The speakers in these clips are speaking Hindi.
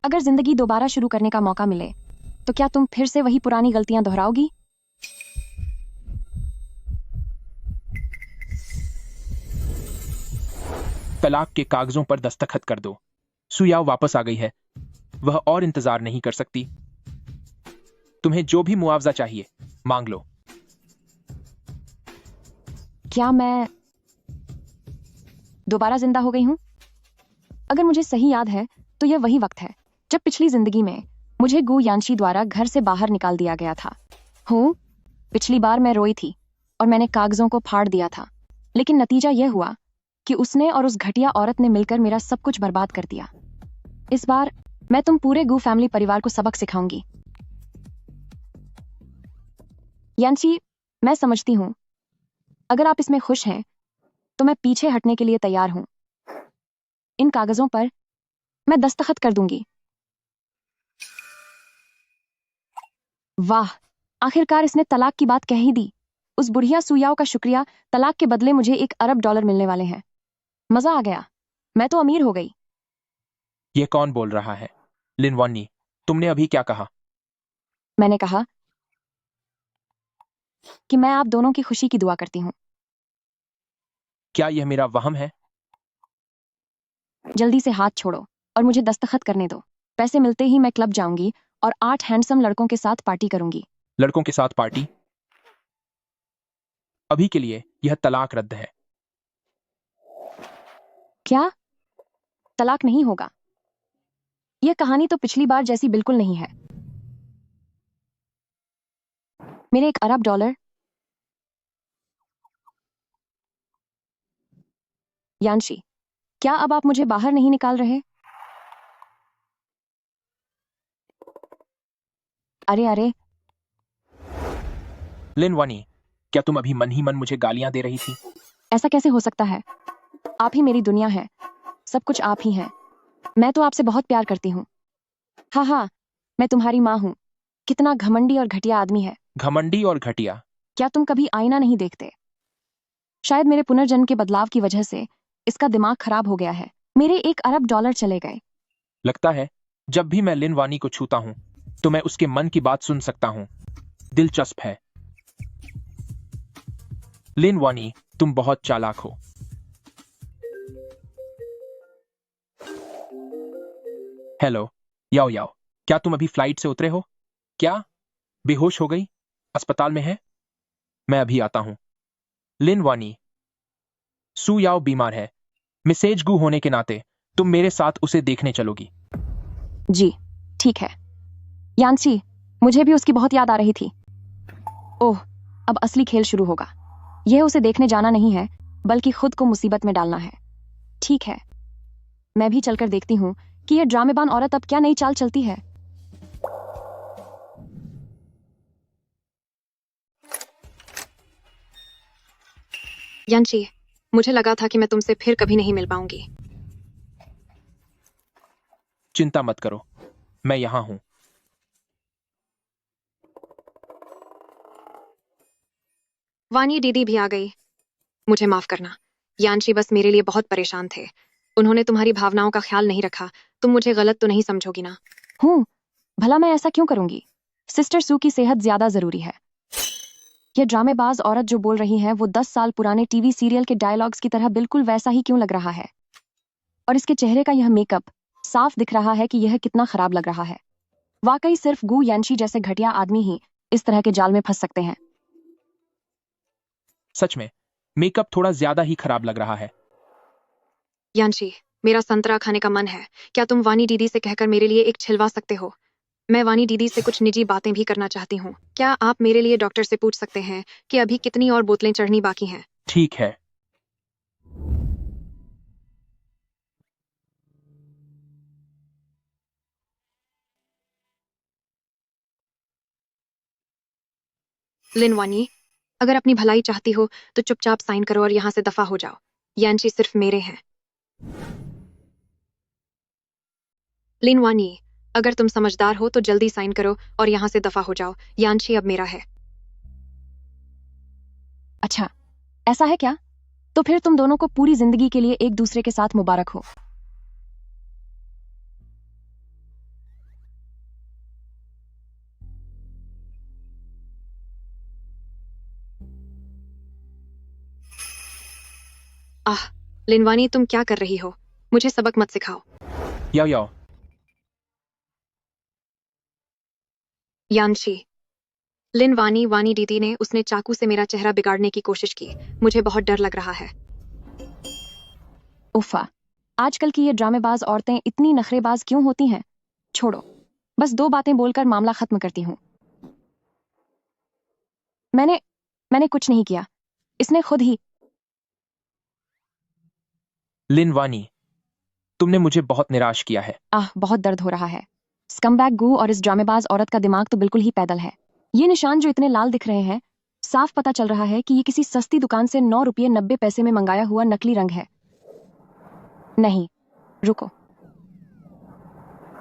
अगर जिंदगी दोबारा शुरू करने का मौका मिले तो क्या तुम फिर से वही पुरानी गलतियां दोहराओगी? तलाक के कागजों पर दस्तखत कर दो। सुयाओ वापस आ गई है। वह और इंतजार नहीं कर सकती। तुम्हें जो भी मुआवजा चाहिए मांग लो। क्या मैं दोबारा जिंदा हो गई हूं? अगर मुझे सही याद है तो यह वही वक्त है जब पिछली जिंदगी में मुझे गु यानशी द्वारा घर से बाहर निकाल दिया गया था। पिछली बार मैं रोई थी और मैंने कागजों को फाड़ दिया था, लेकिन नतीजा यह हुआ कि उसने और उस घटिया औरत ने मिलकर मेरा सब कुछ बर्बाद कर दिया। इस बार मैं तुम पूरे गु फैमिली परिवार को सबक सिखाऊंगी। यानशी, मैं समझती हूं अगर आप इसमें खुश हैं तो मैं पीछे हटने के लिए तैयार हूं। इन कागजों पर मैं दस्तखत कर दूंगी। वाह, आखिरकार इसने तलाक की बात कह ही दी। उस बुढ़िया सुयाओ का शुक्रिया, तलाक के बदले मुझे $1 अरब मिलने वाले हैं। मजा आ गया, मैं तो अमीर हो गई। यह कौन बोल रहा है? लिनवानी, तुमने अभी क्या कहा? मैंने कहा कि मैं आप दोनों की खुशी की दुआ करती हूँ। क्या यह मेरा वहम है? जल्दी से हाथ छोड़ो और मुझे दस्तखत करने दो। पैसे मिलते ही मैं क्लब जाऊंगी और 8 हैंडसम लड़कों के साथ पार्टी करूंगी। लड़कों के साथ पार्टी? अभी के लिए यह तलाक रद्द है। क्या? तलाक नहीं होगा? यह कहानी तो पिछली बार जैसी बिल्कुल नहीं है। मेरे $1 अरब। यानशी, क्या अब आप मुझे बाहर नहीं निकाल रहे? अरे अरे, लिनवानी, क्या तुम अभी मन ही मन मुझे गालियां दे रही थी? ऐसा कैसे हो सकता है? आप ही मेरी दुनिया है, सब कुछ आप ही हैं। मैं तो आपसे बहुत प्यार करती हूँ। हाँ हाँ, मैं तुम्हारी माँ हूँ। कितना घमंडी और घटिया आदमी है। घमंडी और घटिया? क्या तुम कभी आईना नहीं देखते? शायद मेरे पुनर्जन्म के बदलाव की वजह से इसका दिमाग खराब हो गया है। मेरे $1 अरब चले गए। लगता है जब भी मैं लिनवानी को छूता हूं तो मैं उसके मन की बात सुन सकता हूं। दिलचस्प है। लिनवानी, तुम बहुत चालाक हो। हेलो, याओ याओ, क्या तुम अभी फ्लाइट से उतरे हो? क्या बेहोश हो गई? अस्पताल में है? मैं अभी आता हूं। लिनवानी, सू याओ बीमार है। मिसेज गू होने के नाते तुम मेरे साथ उसे देखने चलोगी। जी, ठीक है। यानसी, मुझे भी उसकी बहुत याद आ रही थी। ओह, अब असली खेल शुरू होगा। यह उसे देखने जाना नहीं है, बल्कि खुद को मुसीबत में डालना है। ठीक है, मैं भी चलकर देखती हूँ कि यह ड्रामेबान औरत अब क्या नई चाल चलती है। यानची, मुझे लगा था कि मैं तुमसे फिर कभी नहीं मिल पाऊंगी। चिंता मत करो, मैं यहां हूं। वानी दीदी भी आ गई। मुझे माफ करना, यानशी बस मेरे लिए बहुत परेशान थे। उन्होंने तुम्हारी भावनाओं का ख्याल नहीं रखा। तुम मुझे गलत तो नहीं समझोगी ना? हूँ, भला मैं ऐसा क्यों करूंगी? सिस्टर सू की सेहत ज्यादा जरूरी है। यह ड्रामेबाज औरत जो बोल रही है वो 10 साल पुराने टीवी सीरियल के डायलॉग्स की तरह बिल्कुल वैसा ही क्यों लग रहा है? और इसके चेहरे का यह मेकअप, साफ दिख रहा है कि यह कितना खराब लग रहा है। वाकई सिर्फ गु यानशी जैसे घटिया आदमी ही इस तरह के जाल में फंस सकते हैं। सच में मेकअप थोड़ा ज्यादा ही खराब लग रहा है। यानशी, मेरा संतरा खाने का मन है। क्या तुम वानी दीदी से कहकर मेरे लिए एक छिलवा सकते हो? मैं वानी दीदी से कुछ निजी बातें भी करना चाहती हूँ। क्या आप मेरे लिए डॉक्टर से पूछ सकते हैं कि अभी कितनी और बोतलें चढ़नी बाकी हैं? ठीक है। लिनवानी, अगर अपनी भलाई चाहती हो तो चुपचाप साइन करो और यहाँ से दफा हो जाओ। यानशी सिर्फ मेरे हैं। लिनवानी, अगर तुम समझदार हो तो जल्दी साइन करो और यहाँ से दफा हो जाओ। यानशी अब मेरा है। अच्छा, ऐसा है क्या? तो फिर तुम दोनों को पूरी जिंदगी के लिए एक दूसरे के साथ मुबारक हो। आह, लिनवानी तुम क्या कर रही हो? मुझे सबक मत सिखाओ। याओ याओ, यानशी, लिनवानी वानी दीदी ने उसने चाकू से मेरा चेहरा बिगाड़ने की कोशिश की। मुझे बहुत डर लग रहा है। उफ़ा, आजकल की ये ड्रामेबाज औरतें इतनी नखरेबाज क्यों होती हैं? छोड़ो, बस 2 बातें बोलकर मामला खत्म करती हूँ। मैंने मैंने कुछ नहीं किया। इसने खुद ही। लिन वानी, तुमने मुझे बहुत निराश किया है। बहुत दर्द हो रहा है। स्कमबैग गू और इस ड्रामेबाज औरत का दिमाग तो बिल्कुल ही पैदल है। ये निशान जो इतने लाल दिख रहे हैं, साफ पता चल रहा है कि ये किसी सस्ती दुकान से 9 रुपये 90 पैसे में मंगाया हुआ नकली रंग है। नहीं, रुको।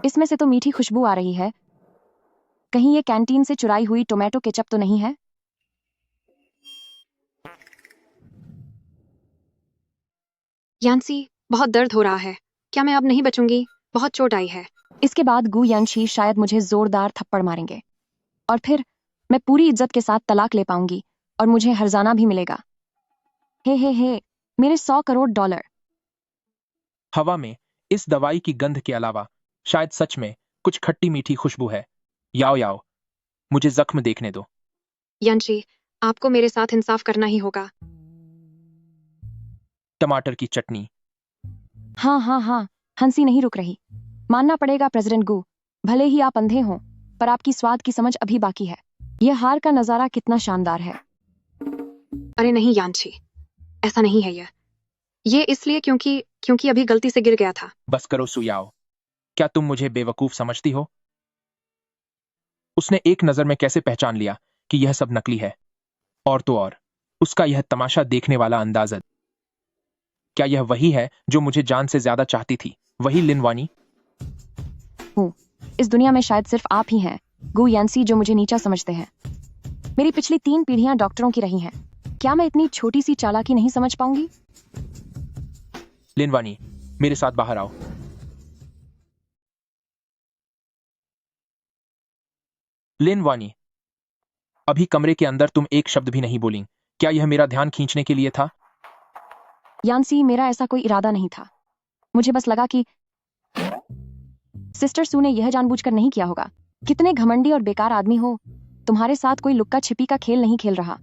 इसमें से तो मीठी खुशबू आ रही है। कहीं ये कैंटीन से चुराई हुई टोमेटो केचप तो नहीं है? यानसी, बहुत दर्द हो रहा है। क्या मैं अब नहीं बचूंगी? बहुत चोट आई है। इसके बाद गू यानशी शायद मुझे जोरदार थप्पड़ मारेंगे और फिर मैं पूरी इज्जत के साथ तलाक ले पाऊंगी और मुझे हर्जाना भी मिलेगा। हे, मेरे 100 करोड़ डॉलर। हवा में इस दवाई की गंध के अलावा शायद सच में कुछ खट्टी मीठी खुशबू है। याओ याओ, मुझे जख्म देखने दो। यानशी, आपको मेरे साथ इंसाफ करना ही होगा। टमाटर की चटनी। हाँ, हंसी नहीं रुक रही। मानना पड़ेगा प्रेसिडेंट गू, भले ही आप अंधे हों, पर आपकी स्वाद की समझ अभी बाकी है। यह हार का नजारा कितना शानदार है। अरे नहीं यानशी, ऐसा नहीं है ये इसलिए क्योंकि अभी गलती से गिर गया था। बस करो सुयाओ, क्या तुम मुझे बेवकूफ समझती हो? उसने एक नजर में कैसे पहचान लिया कि यह सब नकली है? और तो और, उसका यह तमाशा देखने वाला अंदाज़। क्या यह वही है जो मुझे जान से ज्यादा चाहती थी? वही लिनवानी? हूँ, इस दुनिया में शायद सिर्फ आप ही हैं, गू यानसी, जो मुझे नीचा समझते हैं। मेरी पिछली 3 पीढ़ियां डॉक्टरों की रही हैं। क्या मैं इतनी छोटी सी चालाकी नहीं समझ पाऊंगी? लिनवानी, मेरे साथ बाहर आओ। लिनवानी, अभी कमरे के अंदर तुम एक शब्द भी नहीं बोली। क्या यह मेरा ध्यान खींचने के लिए था? यानसी, मेरा ऐसा कोई इरादा नहीं था। मुझे बस लगा कि सिस्टर सू ने यह जानबूझकर नहीं किया होगा। कितने घमंडी और बेकार आदमी हो। तुम्हारे साथ कोई लुक्का छिपी का खेल नहीं खेल रहा।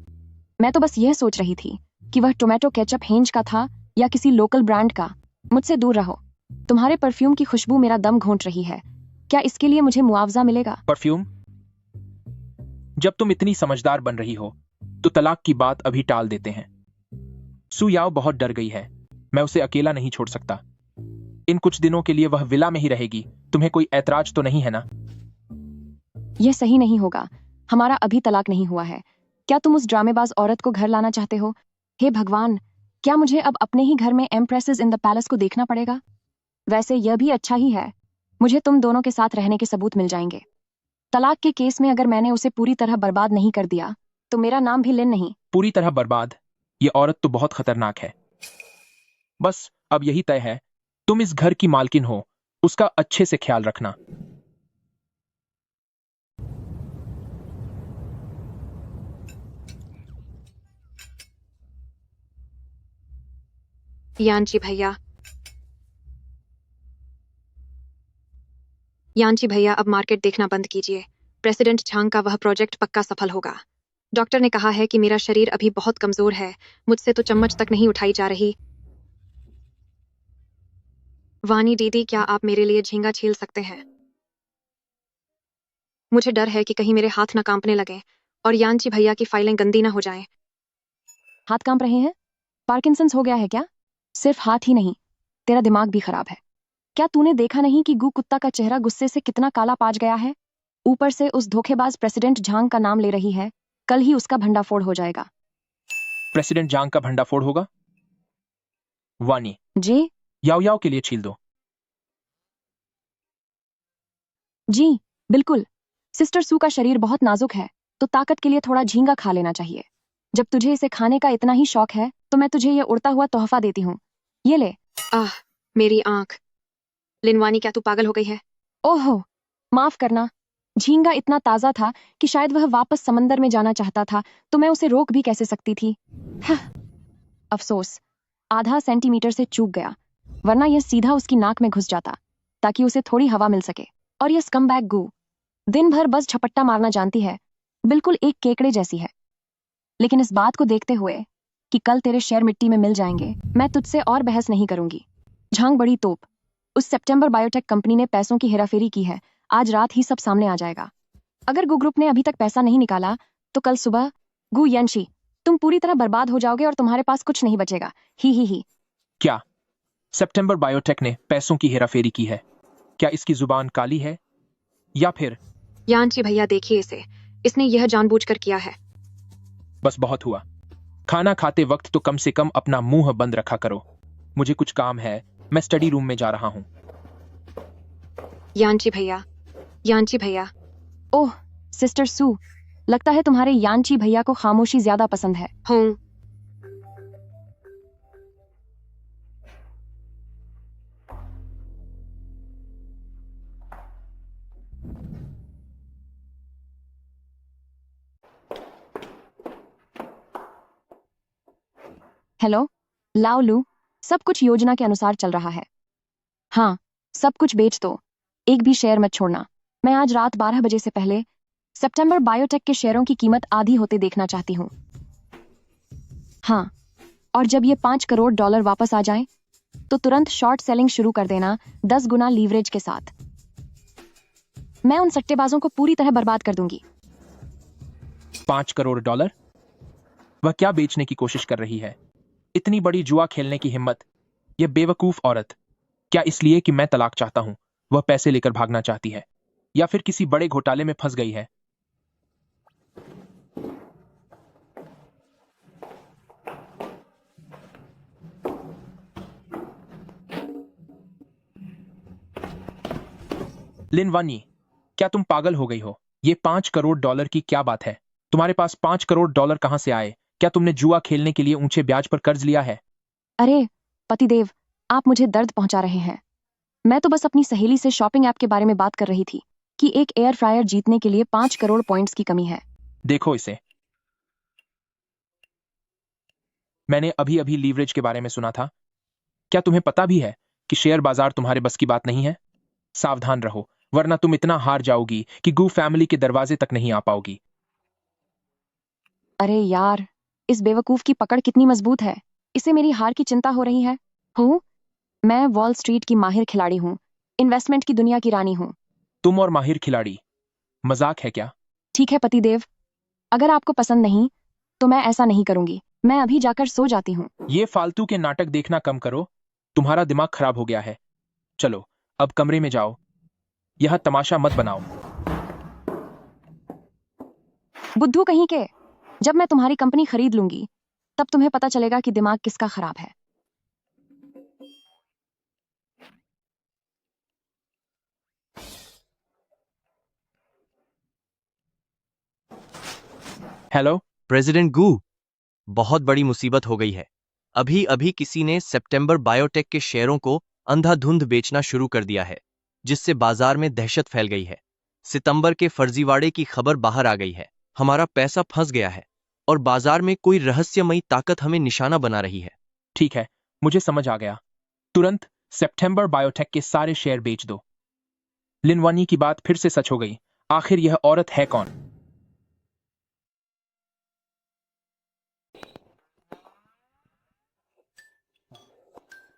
मैं तो बस यह सोच रही थी कि वह टोमेटो केचप हेंज का था या किसी लोकल ब्रांड का। मुझसे दूर रहो। तुम्हारे परफ्यूम की खुशबू मेरा दम घोंट रही है। क्या इसके लिए मुझे मुआवजा मिलेगा? परफ्यूम? जब तुम इतनी समझदार बन रही हो तो तलाक की बात अभी टाल देते हैं। सू याओ बहुत डर गई है। मैं उसे अकेला नहीं छोड़ सकता। इन कुछ दिनों के लिए वह विला में ही रहेगी। तुम्हें कोई ऐतराज तो नहीं है ना? यह सही नहीं होगा। हमारा अभी तलाक नहीं हुआ है। क्या तुम उस ड्रामेबाज औरत को घर लाना चाहते हो? हे भगवान, क्या मुझे अब अपने ही घर में एम्प्रेसेस इन द पैलेस को देखना पड़ेगा? वैसे यह भी अच्छा ही है। मुझे तुम दोनों के साथ रहने के सबूत मिल जाएंगे। तलाक के केस में अगर मैंने उसे पूरी तरह बर्बाद नहीं कर दिया तो मेरा नाम भी लिन नहीं। पूरी तरह बर्बाद? यह औरत तो बहुत खतरनाक है। बस अब यही तय है, तुम इस घर की मालकिन हो, उसका अच्छे से ख्याल रखना। यानची भैया, यानची भैया, अब मार्केट देखना बंद कीजिए। प्रेसिडेंट झांग का वह प्रोजेक्ट पक्का सफल होगा। डॉक्टर ने कहा है कि मेरा शरीर अभी बहुत कमजोर है। मुझसे तो चम्मच तक नहीं उठाई जा रही। वानी दीदी, क्या आप मेरे लिए झींगा छील सकते हैं? मुझे डर है कि कहीं मेरे हाथ न कांपने लगे और यानची भैया की फाइलें गंदी न हो जाएं। हाथ कांप रहे हैं? पार्किंसंस हो गया है क्या? सिर्फ हाथ ही नहीं, तेरा दिमाग भी खराब है। क्या तूने देखा नहीं कि गू कुत्ता का चेहरा गुस्से से कितना काला पाज गया है? ऊपर से उस धोखेबाज प्रेसिडेंट झांग का नाम ले रही है। कल ही उसका भंडाफोड़ हो जाएगा। प्रेसिडेंट जांग का भंडाफोड़ होगा? वानी, जी याओ याओ के लिए छील दो। जी, बिल्कुल। सिस्टर सू का शरीर बहुत नाजुक है, तो ताकत के लिए थोड़ा झींगा खा लेना चाहिए। जब तुझे इसे खाने का इतना ही शौक है तो मैं तुझे ये उड़ता हुआ तोहफा देती हूँ। ये ले। आह, मेरी आंख। लिनवानी, क्या तू पागल हो गई है? ओहो, माफ करना। झींगा इतना ताजा था कि शायद वह वापस समंदर में जाना चाहता था, तो मैं उसे रोक भी कैसे सकती थी? हाँ, अफसोस। आधा सेंटीमीटर से चूक गया, वरना यह सीधा उसकी नाक में घुस जाता ताकि उसे थोड़ी हवा मिल सके। और यह स्कमबैग गू दिन भर बस झपट्टा मारना जानती है, बिल्कुल एक केकड़े जैसी है। लेकिन इस बात को देखते हुए कि कल तेरे शेयर मिट्टी में मिल जाएंगे, मैं तुझसे और बहस नहीं करूंगी। झांग बड़ी तोप, उस सितंबर बायोटेक कंपनी ने पैसों की हेराफेरी की है, आज रात ही सब सामने आ जाएगा। अगर गू ग्रुप ने अभी तक पैसा नहीं निकाला तो कल सुबह गू यंशी तुम पूरी तरह बर्बाद हो जाओगे और तुम्हारे पास कुछ नहीं बचेगा। ही। क्या सितंबर बायोटेक ने पैसों की हेराफेरी की है? क्या इसकी जुबान काली है या फिर? यानची भैया देखिए इसे, इसने यह जानबूझकर किया है। बस बहुत हुआ। खाना खाते वक्त तो कम से कम अपना मुंह बंद रखा करो। मुझे कुछ काम है, मैं स्टडी रूम में जा रहा हूं। यानची भैया। ओह सिस्टर सू, लगता है तुम्हारे यानची भैया को खामोशी ज्यादा पसंद है। हूँ। हेलो लाओ लू, सब कुछ योजना के अनुसार चल रहा है। हाँ, सब कुछ बेच दो, एक भी शेयर मत छोड़ना। मैं आज रात 12 बजे से पहले सितंबर बायोटेक के शेयरों की कीमत आधी होते देखना चाहती हूँ। हाँ, और जब ये $5 करोड़ वापस आ जाए तो तुरंत शॉर्ट सेलिंग शुरू कर देना, 10 गुना लीवरेज के साथ। मैं उन सट्टेबाजों को पूरी तरह बर्बाद कर दूंगी। $5 करोड़? वह क्या बेचने की कोशिश कर रही है? इतनी बड़ी जुआ खेलने की हिम्मत? यह बेवकूफ औरत। क्या इसलिए कि मैं तलाक चाहता हूं, वह पैसे लेकर भागना चाहती है, या फिर किसी बड़े घोटाले में फंस गई है? लिन वानी, क्या तुम पागल हो गई हो? ये $5 करोड़ की क्या बात है? तुम्हारे पास $5 करोड़ कहां से आए? क्या तुमने जुआ खेलने के लिए ऊंचे ब्याज पर कर्ज लिया है? अरे पतिदेव, आप मुझे दर्द पहुंचा रहे हैं। मैं तो बस अपनी सहेली से शॉपिंग ऐप के बारे में बात कर रही थी कि एक एयर फ्रायर जीतने के लिए 5 करोड़ पॉइंट्स की कमी है। देखो इसे। मैंने अभी अभी लीवरेज के बारे में सुना था। क्या तुम्हें पता भी है कि शेयर बाजार तुम्हारे बस की बात नहीं है? सावधान रहो, वरना तुम इतना हार जाओगी कि गू फैमिली के दरवाजे तक नहीं आ पाओगी। अरे यार, इस बेवकूफ की पकड़ कितनी मजबूत है, इसे मेरी हार की चिंता हो रही है। हूँ, मैं वॉल स्ट्रीट की माहिर खिलाड़ी हूँ, इन्वेस्टमेंट की दुनिया की रानी हूँ। तुम और माहिर खिलाड़ी, मजाक है क्या? ठीक है पतिदेव, अगर आपको पसंद नहीं तो मैं ऐसा नहीं करूंगी। मैं अभी जाकर सो जाती हूँ। ये फालतू के नाटक देखना कम करो, तुम्हारा दिमाग खराब हो गया है। चलो अब कमरे में जाओ, यह तमाशा मत बनाओ। बुद्धू कहीं के, जब मैं तुम्हारी कंपनी खरीद लूंगी तब तुम्हें पता चलेगा कि दिमाग किसका खराब है। हेलो प्रेसिडेंट गू, बहुत बड़ी मुसीबत हो गई है। अभी अभी किसी ने सितंबर बायोटेक के शेयरों को अंधाधुंध बेचना शुरू कर दिया है, जिससे बाजार में दहशत फैल गई है। सितंबर के फर्जीवाड़े की खबर बाहर आ गई है। हमारा पैसा फंस गया है और बाजार में कोई रहस्यमयी ताकत हमें निशाना बना रही है। ठीक है, मुझे समझ आ गया। तुरंत सितंबर बायोटेक के सारे शेयर बेच दो। लिनवानी की बात फिर से सच हो गई। आखिर यह औरत है कौन?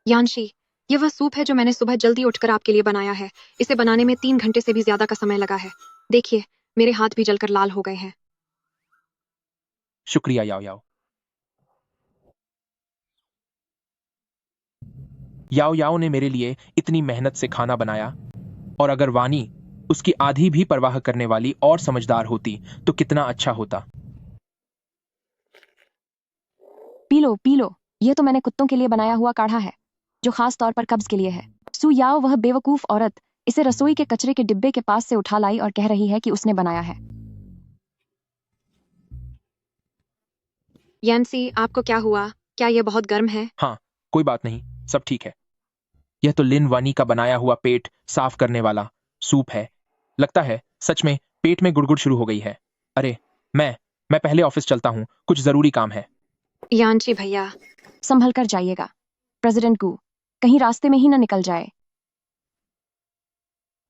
यानशी, ये वह सूप है जो मैंने सुबह जल्दी उठकर आपके लिए बनाया है। इसे बनाने में 3 घंटे से भी ज्यादा का समय लगा है। देखिए, मेरे हाथ भी जलकर लाल हो गए हैं। शुक्रिया याओ याओ। याओ याओ ने मेरे लिए इतनी मेहनत से खाना बनाया, और अगर वानी उसकी आधी भी परवाह करने वाली और समझदार होती तो कितना अच्छा होता। पी लो, यह तो मैंने कुत्तों के लिए बनाया हुआ काढ़ा है, जो खास तौर पर कब्ज के लिए है। सू याओ, वह बेवकूफ औरत, इसे रसोई के कचरे के डिब्बे के पास से उठा लाई और कह रही है कि उसने बनाया है। यानसी, आपको क्या हुआ? क्या यह बहुत गर्म है? हाँ, कोई बात नहीं, सब ठीक है। यह तो लिन वानी का बनाया हुआ पेट साफ करने वाला सूप है। लगता है सच में पेट में गुड़गुड़ शुरू हो गई है। अरे मैं पहले ऑफिस चलता हूँ, कुछ जरूरी काम है। यानची भैया। संभल कर जाइएगा। प्रेसिडेंट गू, कहीं रास्ते में ही ना निकल जाए।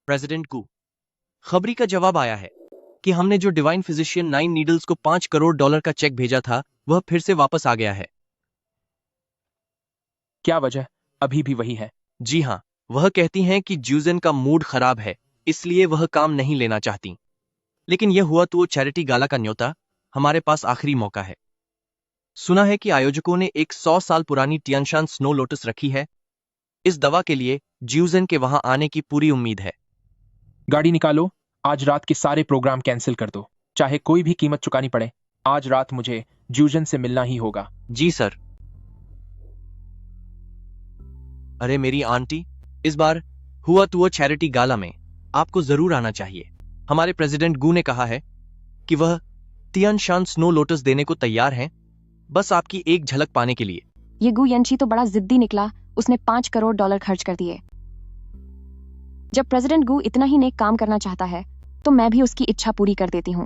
प्रेसिडेंट गू, खबरी का जवाब आया है कि हमने जो डिवाइन फिजिशियन 9 नीडल्स को $5 करोड़ का चेक भेजा था वह फिर से वापस आ गया है। क्या वजह? अभी भी वही है। जी हाँ, वह कहती हैं कि ज्यूजन का मूड खराब है, इसलिए वह काम नहीं लेना चाहती। लेकिन यह हुआ तो वो चैरिटी गाला का न्योता, हमारे पास आखिरी मौका है। सुना है कि आयोजकों ने एक 100 साल पुरानी टियानशान स्नो लोटस रखी है। इस दवा के लिए ज्यूजन के वहां आने की पूरी उम्मीद है। गाड़ी निकालो, आज रात के सारे प्रोग्राम कैंसिल कर दो, चाहे कोई भी कीमत चुकानी पड़े। आज रात मुझे जूजन से मिलना ही होगा। जी सर। अरे मेरी आंटी, इस बार हुआ तो वो चैरिटी गाला में आपको जरूर आना चाहिए। हमारे प्रेसिडेंट गू ने कहा है कि वह तियानशान स्नो लोटस देने को तैयार हैं, बस आपकी एक झलक पाने के लिए। ये गू यंशी तो बड़ा जिद्दी निकला, उसने $5 करोड़ खर्च कर दिए। जब प्रेसिडेंट गू इतना ही नेक काम करना चाहता है तो मैं भी उसकी इच्छा पूरी कर देती हूँ।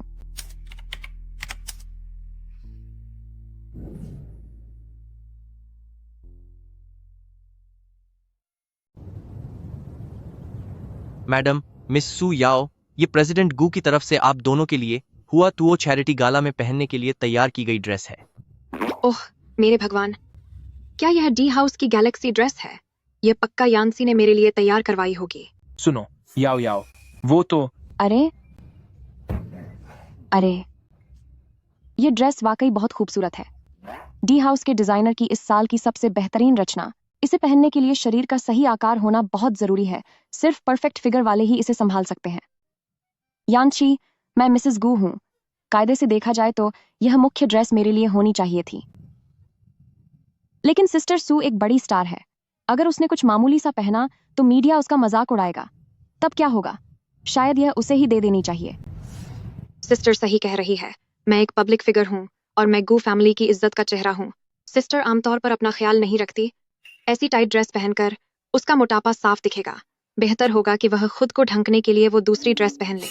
मैडम, मिस सू याओ, ये प्रेसिडेंट गू की तरफ से आप दोनों के लिए हुआ तो वो चैरिटी गाला में पहनने के लिए तैयार की गई ड्रेस है। ओह मेरे भगवान, क्या यह डी हाउस की गैलेक्सी ड्रेस है? यह पक्का यान्सी ने मेरे लिए तैयार करवाई होगी। सुनो याओ याओ, वो तो अरे अरे, ये ड्रेस वाकई बहुत खूबसूरत है। डी हाउस के डिजाइनर की इस साल की सबसे बेहतरीन रचना। इसे पहनने के लिए शरीर का सही आकार होना बहुत जरूरी है। सिर्फ परफेक्ट फिगर वाले ही इसे संभाल सकते हैं। यानशी, मैं मिसेस गू हूँ। कायदे से देखा जाए तो यह मुख्य ड्रेस मेरे लिए होनी चाहिए थी, लेकिन सिस्टर सू एक बड़ी स्टार है। अगर उसने कुछ मामूली सा पहना तो मीडिया उसका मजाक उड़ाएगा। तब क्या होगा? शायद यह उसे ही दे देनी चाहिए। सिस्टर सही कह रही है। मैं एक पब्लिक फिगर हूँ और मैं गू फैमिली की इज्जत का चेहरा हूँ। सिस्टर आमतौर पर अपना ख्याल नहीं रखती। ऐसी टाइट ड्रेस पहनकर उसका मोटापा साफ दिखेगा। बेहतर होगा कि वह खुद को ढंकने के लिए वो दूसरी ड्रेस पहन ले।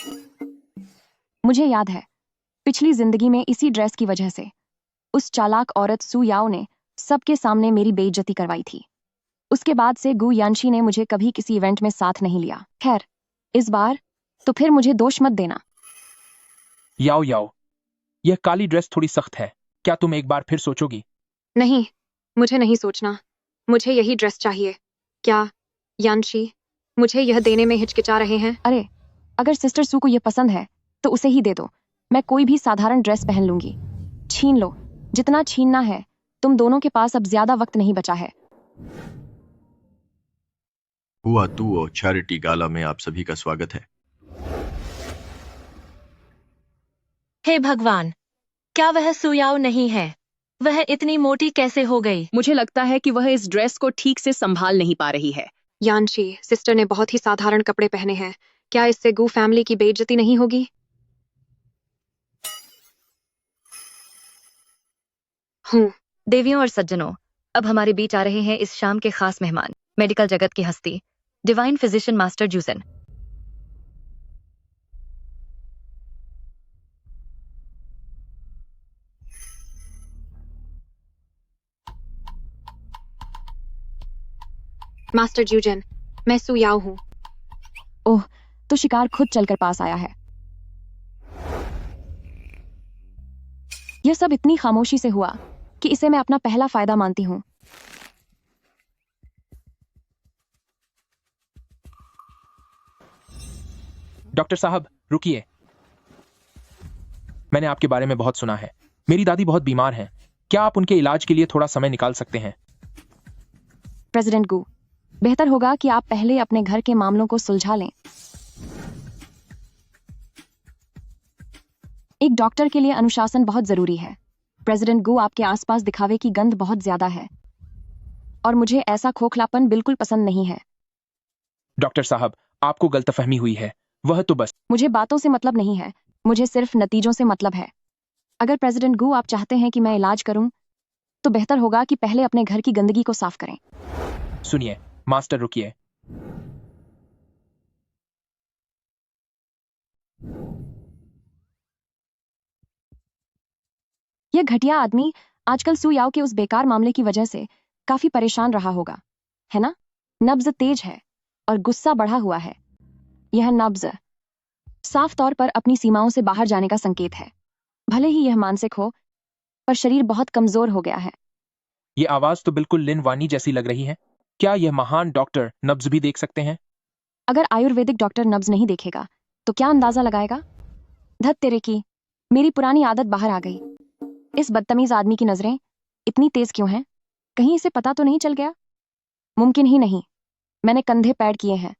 मुझे याद है, पिछली जिंदगी में इसी ड्रेस की वजह से उस चालाक औरत सू याओ ने सबके सामने मेरी बेइज्जती करवाई थी। उसके बाद से गू यानशी ने मुझे कभी किसी इवेंट में साथ नहीं लिया। खैर, इस बार तो फिर मुझे दोष मत देना। याओ याओ, यह काली ड्रेस थोड़ी सख्त है, क्या तुम एक बार फिर सोचोगी? नहीं, मुझे नहीं सोचना। मुझे यही ड्रेस चाहिए। क्या यानशी मुझे यह देने में हिचकिचा रहे हैं? अरे, अगर सिस्टर सू को यह पसंद है तो उसे ही दे दो। मैं कोई भी साधारण ड्रेस पहन लूंगी। छीन लो, जितना छीनना है। तुम दोनों के पास अब ज्यादा वक्त नहीं बचा है। हुआ तू चैरिटी गाला में आप सभी का स्वागत है। हे भगवान, क्या वह सुयाओ नहीं है? वह इतनी मोटी कैसे हो गई? मुझे लगता है कि वह इस ड्रेस को ठीक से संभाल नहीं पा रही है। यानशी, सिस्टर ने बहुत ही साधारण कपड़े पहने हैं। क्या इससे गू फैमिली की बेइज्जती नहीं होगी? हूँ। देवियों और सज्जनों, अब हमारे बीच आ रहे हैं इस शाम के खास मेहमान, मेडिकल जगत की हस्ती, डिवाइन फिजिशियन मास्टर जूसन। मास्टर जूजन, मैं सू याओ हूँ। ओह, तो शिकार खुद चलकर पास आया है। यह सब इतनी खामोशी से हुआ कि इसे मैं अपना पहला फायदा मानती हूँ। डॉक्टर साहब रुकिए, मैंने आपके बारे में बहुत सुना है। मेरी दादी बहुत बीमार हैं, क्या आप उनके इलाज के लिए थोड़ा समय निकाल सकते हैं? प्रेसिडेंट गू, बेहतर होगा कि आप पहले अपने घर के मामलों को सुलझा लें। एक डॉक्टर के लिए अनुशासन बहुत जरूरी है। प्रेसिडेंट गू, आपके आसपास दिखावे की गंध बहुत ज्यादा है और मुझे ऐसा खोखलापन बिल्कुल पसंद नहीं है। डॉक्टर साहब, आपको गलतफहमी हुई है। वह तो बस मुझे बातों से मतलब नहीं है, मुझे सिर्फ नतीजों से मतलब है। अगर प्रेसिडेंट गू आप चाहते हैं कि मैं इलाज करूं, तो बेहतर होगा कि पहले अपने घर की गंदगी को साफ करें। सुनिए मास्टर, रुकिए। यह घटिया आदमी आजकल सू याओ के उस बेकार मामले की वजह से काफी परेशान रहा होगा, है ना? नब्ज तेज है और गुस्सा बढ़ा हुआ है। यह नब्ज साफ तौर पर अपनी सीमाओं से बाहर जाने का संकेत है। भले ही यह मानसिक हो, पर शरीर बहुत कमजोर हो गया है। ये आवाज तो बिल्कुल लिन वानी जैसी लग रही है। क्या यह महान डॉक्टर नब्ज भी देख सकते हैं? अगर आयुर्वेदिक डॉक्टर नब्ज नहीं देखेगा तो क्या अंदाजा लगाएगा? धत तेरे की, मेरी पुरानी आदत बाहर आ गई। इस बदतमीज आदमी की नजरें इतनी तेज क्यों हैं? कहीं इसे पता तो नहीं चल गया? मुमकिन ही नहीं। मैंने कंधे पैड किए हैं,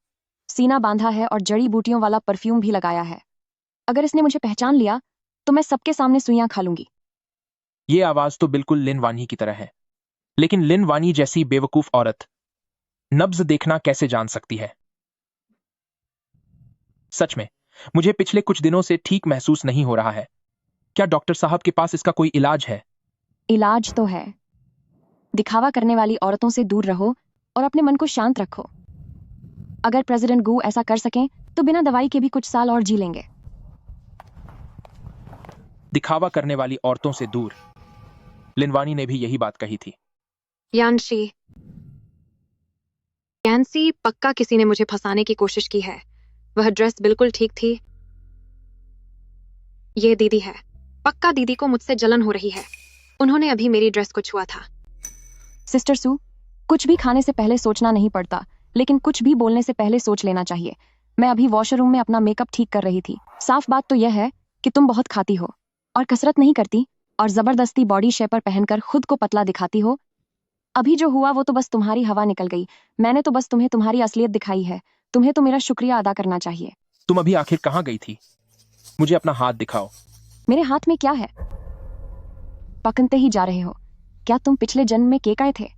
सीना बांधा है और जड़ी बूटियों वाला परफ्यूम भी लगाया है। अगर इसने मुझे पहचान लिया तो मैं सबके सामने सुइयां खा लूंगी। ये आवाज तो बिल्कुल लिन वानी की तरह है। लेकिन लिन वानी जैसी बेवकूफ औरत नब्ज देखना कैसे जान सकती है? सच में मुझे पिछले कुछ दिनों से ठीक महसूस नहीं हो रहा है। क्या डॉक्टर साहब के पास इसका कोई इलाज है? इलाज तो है। दिखावा करने वाली औरतों से दूर रहो और अपने मन को शांत रखो। अगर प्रेसिडेंट गू ऐसा कर सकें तो बिना दवाई के भी कुछ साल और जी लेंगे। दिखावा करने वाली औरतों से दूर। लिनवानी ने भी यही बात कही थी। यानशी, कैंसी, पक्का किसी ने मुझे फंसाने की कोशिश की है। वह ड्रेस बिल्कुल ठीक थी। ये दीदी है। पक्का दीदी को मुझसे जलन हो रही है। उन्होंने अभी मेरी ड्रेस को छुआ था। सिस्टर सू, कुछ भी खाने से पहले सोचना नहीं पड़ता, लेकिन कुछ भी बोलने से पहले सोच लेना चाहिए। मैं अभी वॉशरूम में अपना मेकअप ठीक कर रही थी। साफ बात तो यह है कि तुम बहुत खाती हो और कसरत नहीं करती और जबरदस्ती बॉडी शेपर पहनकर खुद को पतला दिखाती हो। अभी जो हुआ वो तो बस तुम्हारी हवा निकल गई। मैंने तो बस तुम्हें तुम्हारी असलियत दिखाई है। तुम्हें तो मेरा शुक्रिया अदा करना चाहिए। तुम अभी आखिर कहाँ गई थी? मुझे अपना हाथ दिखाओ। मेरे हाथ में क्या है? पकनते ही जा रहे हो। क्या तुम पिछले जन्म में केक आए थे?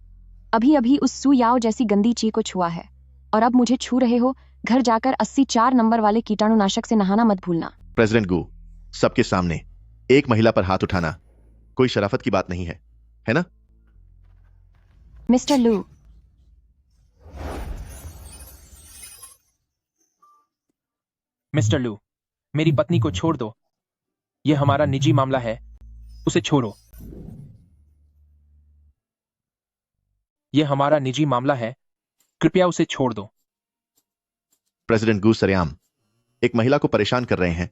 अभी अभी उस सू याओ जैसी गंदी ची को छुआ है और अब मुझे छू रहे हो। घर जाकर 84 नंबर वाले कीटाणुनाशक से नहाना मत भूलना। प्रेसिडेंट गू, सबके सामने एक महिला पर हाथ उठाना कोई शराफत की बात नहीं है ना? मिस्टर लू, मिस्टर लू, मेरी पत्नी को छोड़ दो। यह हमारा निजी मामला है। उसे छोड़ो। यह हमारा निजी मामला है। कृपया उसे छोड़ दो। प्रेसिडेंट गू सरेआम एक महिला को परेशान कर रहे हैं।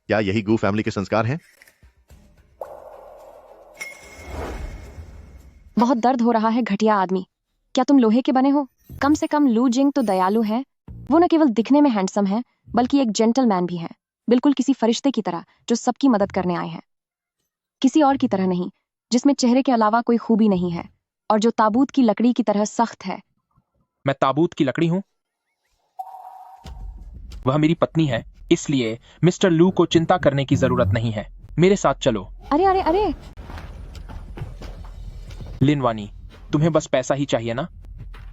क्या यही गू फैमिली के संस्कार हैं? बहुत दर्द हो रहा है घटिया आदमी। क्या तुम लोहे के बने हो? कम से कम लू जिंग तो दयालु है। वो न केवल दिखने में हैंडसम है बल्कि एक जेंटलमैन भी है। बिल्कुल किसी फरिश्ते की तरह जो सबकी मदद करने आए हैं। किसी और की तरह नहीं, जिसमें चेहरे के अलावा कोई खूबी नहीं है और जो ताबूत की लकड़ी की तरह सख्त है। मैं ताबूत की लकड़ी हूं? वह मेरी पत्नी है, इसलिए मिस्टर लू को चिंता करने की जरूरत नहीं है। मेरे साथ चलो। अरे अरे अरे, लिनवानी, तुम्हें बस पैसा ही चाहिए ना?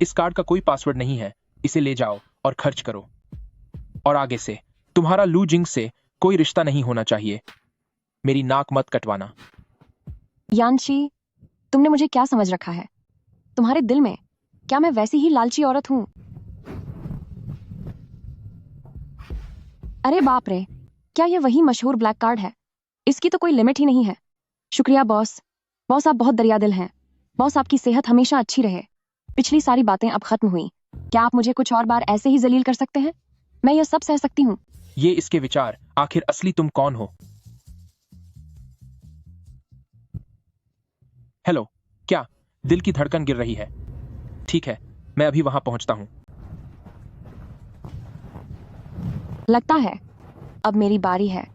इस कार्ड का कोई पासवर्ड नहीं है। इसे ले जाओ और खर्च करो। और आगे से तुम्हारा लू जिंग से कोई रिश्ता नहीं होना चाहिए। मेरी नाक मत कटवाना। यानशी, तुमने मुझे क्या समझ रखा है? तुम्हारे दिल में क्या मैं वैसी ही लालची औरत हूं? अरे बाप रे, क्या यह वही मशहूर ब्लैक कार्ड है? इसकी तो कोई लिमिट ही नहीं है। शुक्रिया बॉस। बॉस आप बहुत दरियादिल हैं। बॉस आपकी सेहत हमेशा अच्छी रहे। पिछली सारी बातें अब खत्म हुई। क्या आप मुझे कुछ और बार ऐसे ही जलील कर सकते हैं? मैं यह सब सह सकती हूँ। ये इसके विचार। आखिर असली तुम कौन हो? हेलो, क्या दिल की धड़कन गिर रही है? ठीक है, मैं अभी वहां पहुंचता हूं। लगता है अब मेरी बारी है।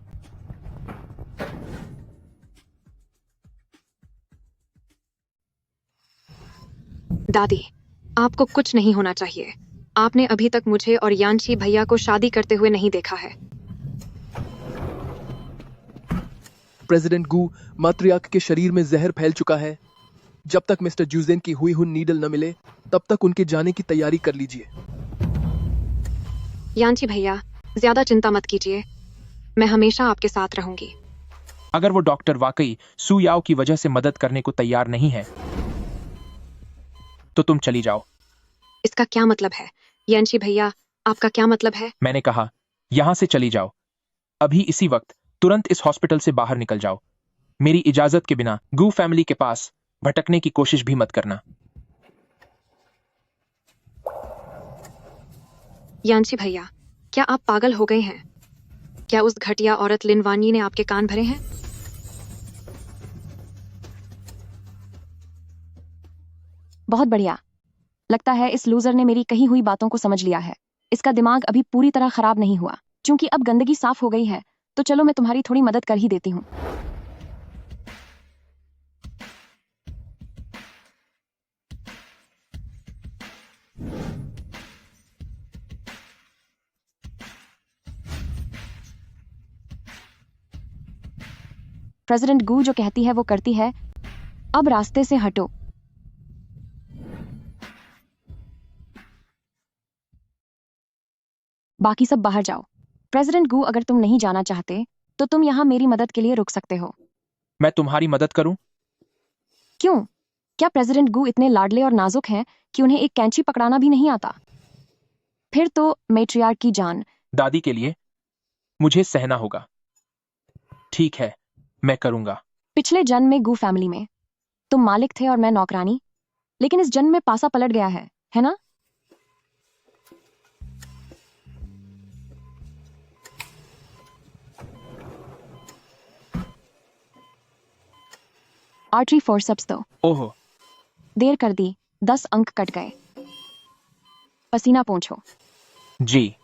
दादी, आपको कुछ नहीं होना चाहिए। आपने अभी तक मुझे और यानशी भैया को शादी करते हुए नहीं देखा है। प्रेसिडेंट गू, मातृयाक के शरीर में जहर फैल चुका है। जब तक मिस्टर जूजेन की हुई नीडल न मिले तब तक उनके जाने की तैयारी कर लीजिए। यानशी भैया, ज्यादा चिंता मत कीजिए। मैं हमेशा आपके साथ रहूंगी। अगर वो डॉक्टर वाकई सू याओ की वजह से मदद करने को तैयार नहीं है तो तुम चली जाओ। इसका क्या मतलब है? यानशी भैया, आपका क्या मतलब है? मैंने कहा यहां से चली जाओ। अभी इसी वक्त तुरंत इस हॉस्पिटल से बाहर निकल जाओ। मेरी इजाजत के बिना गू फैमिली के पास भटकने की कोशिश भी मत करना। यांशी भैया, क्या आप पागल हो गए हैं? क्या उस घटिया औरत लिन वानी ने आपके कान भरे हैं? बहुत बढ़िया। लगता है इस लूजर ने मेरी कही हुई बातों को समझ लिया है। इसका दिमाग अभी पूरी तरह खराब नहीं हुआ। क्योंकि अब गंदगी साफ हो गई है, तो चलो मैं तुम्हारी थोड़ी मदद कर ही देती हूँ। प्रेसिडेंट गू जो कहती है वो करती है। अब रास्ते से हटो। बाकी सब बाहर जाओ। प्रेसिडेंट गू, अगर तुम नहीं जाना चाहते तो तुम यहाँ मेरी मदद के लिए रुक सकते हो। मैं तुम्हारी मदद करूं? क्यों? क्या प्रेसिडेंट गू इतने लाडले और नाजुक हैं कि उन्हें एक कैंची पकड़ाना भी नहीं आता? फिर तो मैट्रियार्क की जान। दादी के लिए मुझे सहना होगा। ठीक है, मैं करूंगा। पिछले जन्म में गू फैमिली में तुम मालिक थे और मैं नौकरानी, लेकिन इस जन्म में पासा पलट गया है ना? आर्टरी फोर्सेप्स दो। ओह, देर कर दी, 10 अंक कट गए। पसीना पोंछो। जी।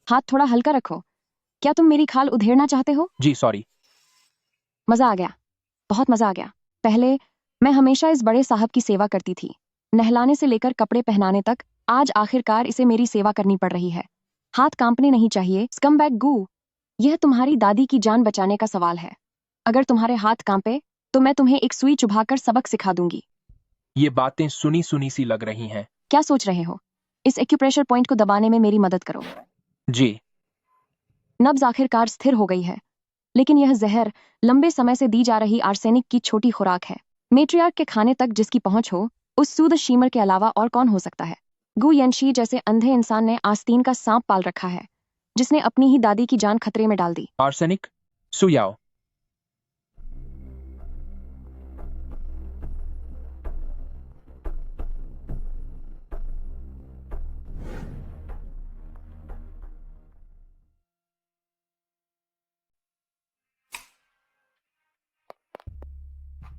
हाथ थोड़ा हल्का रखो। क्या तुम मेरी खाल उधेड़ना चाहते हो? जी सॉरी। मजा आ गया, बहुत मजा आ गया। पहले मैं हमेशा इस बड़े साहब की सेवा करती थी, नहलाने से लेकर कपड़े पहनाने तक। आज आखिरकार इसे मेरी सेवा करनी पड़ रही है। हाथ कांपने नहीं चाहिए, स्कमबैग गू। यह तुम्हारी दादी की जान बचाने का सवाल है। अगर तुम्हारे हाथ कांपे तो मैं तुम्हें एक सुई चुभाकर सबक सिखा दूंगी। ये बातें सुनी सुनी सी लग रही हैं। क्या सोच रहे हो? इस एक्यूप्रेशर पॉइंट को दबाने में मेरी मदद करो। जी। नब्ज आखिरकार स्थिर हो गई है, लेकिन यह जहर लंबे समय से दी जा रही आर्सेनिक की छोटी खुराक है। मेट्रियार्क के खाने तक जिसकी पहुंच हो, उस सूद शीमर के अलावा और कौन हो सकता है? गु यंशी जैसे अंधे इंसान ने आस्तीन का सांप पाल रखा है, जिसने अपनी ही दादी की जान खतरे में डाल दी। आर्सेनिक सुयाओ।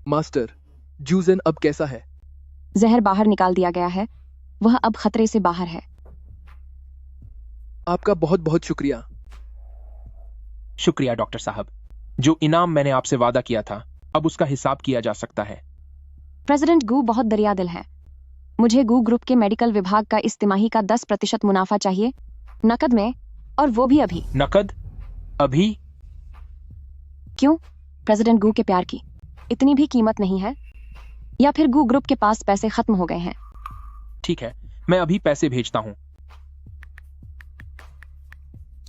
मास्टर, जूजेन अब कैसा है? जहर बाहर निकाल दिया गया है, वह अब खतरे से बाहर है। आपका बहुत बहुत शुक्रिया। शुक्रिया डॉक्टर साहब। जो इनाम मैंने आपसे वादा किया था, अब उसका हिसाब किया जा सकता है। प्रेसिडेंट गू बहुत दरियादिल है। मुझे गू ग्रुप के मेडिकल विभाग का इस तिमाही का 10% मुनाफा चाहिए, नकद में, और वो भी अभी। नकद? अभी? क्यों? प्रेसिडेंट गू के प्यार की इतनी भी कीमत नहीं है? या फिर गू ग्रुप के पास पैसे खत्म हो गए हैं? ठीक है, मैं अभी पैसे भेजता हूं।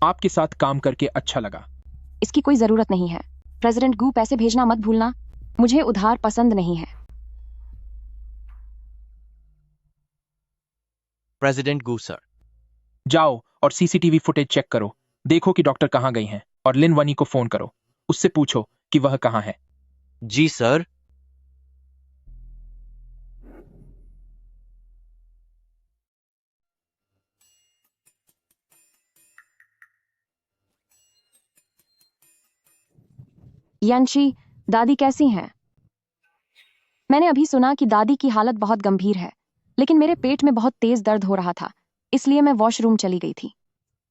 आपके साथ काम करके अच्छा लगा। इसकी कोई जरूरत नहीं है। प्रेसिडेंट गू, पैसे भेजना मत भूलना। मुझे उधार पसंद नहीं है। प्रेसिडेंट गू सर। जाओ और सीसीटीवी फुटेज चेक करो। देखो कि डॉक्टर कहां गई हैं, और लिन वनी को फोन करो। उससे पूछो कि वह कहां है। जी सर। यांशी, दादी कैसी हैं? मैंने अभी सुना कि दादी की हालत बहुत गंभीर है, लेकिन मेरे पेट में बहुत तेज दर्द हो रहा था, इसलिए मैं वॉशरूम चली गई थी।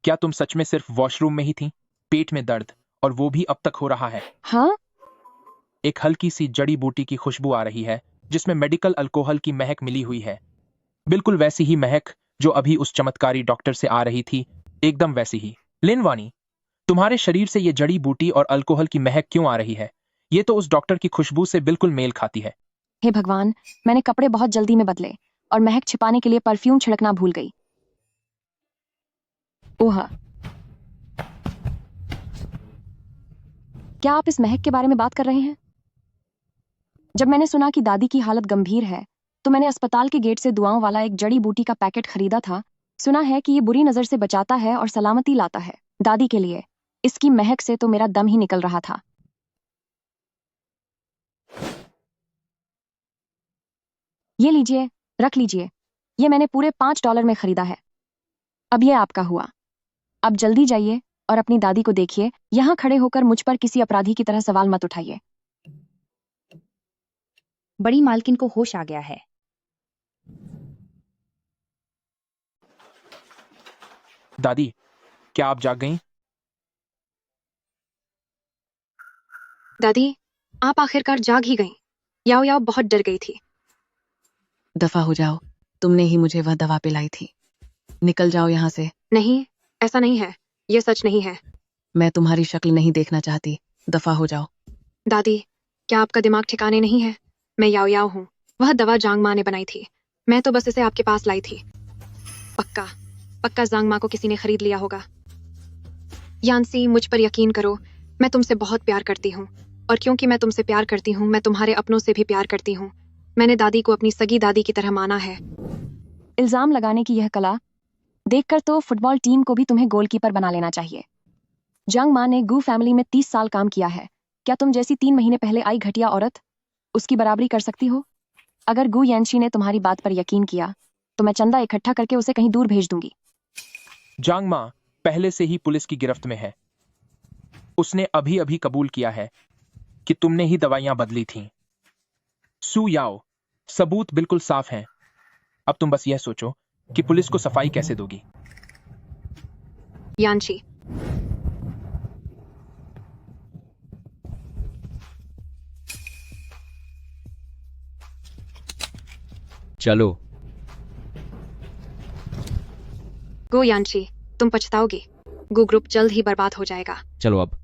क्या तुम सच में सिर्फ वॉशरूम में ही थी? पेट में दर्द, और वो भी अब तक हो रहा है? हाँ? एक हल्की सी जड़ी बूटी की खुशबू आ रही है, जिसमें मेडिकल अल्कोहल की महक मिली हुई है। बिल्कुल वैसी ही महक जो अभी उस चमत्कारी डॉक्टर से आ रही थी, एकदम वैसी ही। लिन वानी, तुम्हारे शरीर से ये जड़ी बूटी और अल्कोहल की महक क्यों आ रही है? ये तो उस डॉक्टर की खुशबू से बिल्कुल मेल खाती है। हे भगवान, मैंने कपड़े बहुत जल्दी में बदले और महक छिपाने के लिए परफ्यूम छिड़कना भूल गई। ओह, क्या आप इस महक के बारे में बात कर रहे हैं? जब मैंने सुना कि दादी की हालत गंभीर है, तो मैंने अस्पताल के गेट से दुआओं वाला एक जड़ी बूटी का पैकेट खरीदा था। सुना है कि ये बुरी नजर से बचाता है और सलामती लाता है। दादी के लिए इसकी महक से तो मेरा दम ही निकल रहा था। ये लीजिए, रख लीजिए। ये मैंने पूरे $5 में खरीदा है। अब ये आपका हुआ। अब जल्दी जाइए और अपनी दादी को देखिए। यहाँ खड़े होकर मुझ पर किसी अपराधी की तरह सवाल मत उठाइए। बड़ी मालकिन को होश आ गया है। दादी, क्या आप जाग गईं? दादी, आप आखिरकार जाग ही गईं। याओ याओ बहुत डर गई थी। दफा हो जाओ, तुमने ही मुझे वह दवा पिलाई थी। निकल जाओ यहाँ से। नहीं, ऐसा नहीं है। ये सच नहीं है। मैं तुम्हारी शक्ल नहीं देखना चाहती। दफा हो जाओ। दादी, क्या आपका दिमाग ठिकाने नहीं है? मैं याओ याओ हूँ। वह दवा जांग माँ ने बनाई थी। मैं तो बस इसे आपके पास लाई थी। पक्का पक्का जांग माँ को किसी ने खरीद लिया होगा। यानसी, मुझ पर यकीन करो। मैं तुमसे बहुत प्यार करती हूँ, और क्योंकि मैं तुमसे प्यार करती हूँ, मैं तुम्हारे अपनों से भी प्यार करती हूँ। मैंने दादी को अपनी सगी दादी की तरह माना है। इल्जाम लगाने की यह कला देखकर तो फुटबॉल टीम को भी तुम्हें गोलकीपर बना लेना चाहिए। जंग मा ने गू फैमिली में 30 साल काम किया है। क्या तुम जैसी 3 महीने पहले आई घटिया औरत उसकी बराबरी कर सकती हो? अगर गू यानशी ने तुम्हारी बात पर यकीन किया तो मैं चंदा इकट्ठा करके उसे कहीं दूर भेज दूंगी। जांग माँ पहले से ही पुलिस की गिरफ्त में है। उसने अभी अभी कबूल किया है कि तुमने ही दवाइयां बदली थीं। सू याओ, सबूत बिल्कुल साफ हैं। अब तुम बस यह सोचो कि पुलिस को सफाई कैसे दोगी। यानशी, चलो। गो यानशी, तुम पछताओगी। गू ग्रुप जल्द ही बर्बाद हो जाएगा। चलो अब।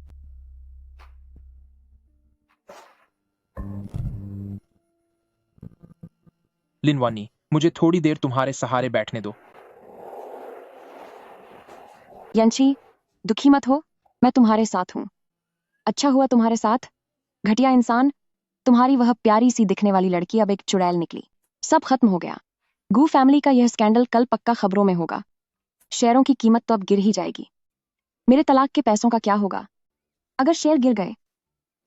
लिनवानी, मुझे थोड़ी देर तुम्हारे सहारे बैठने दो। यंशी, दुखी मत हो, मैं तुम्हारे साथ हूं। अच्छा हुआ तुम्हारे साथ। घटिया इंसान, तुम्हारी वह प्यारी सी दिखने वाली लड़की अब एक चुड़ैल निकली। सब खत्म हो गया। गू फैमिली का यह स्कैंडल कल पक्का खबरों में होगा। शेयरों की कीमत तो अब गिर ही जाएगी। मेरे तलाक के पैसों का क्या होगा? अगर शेयर गिर गए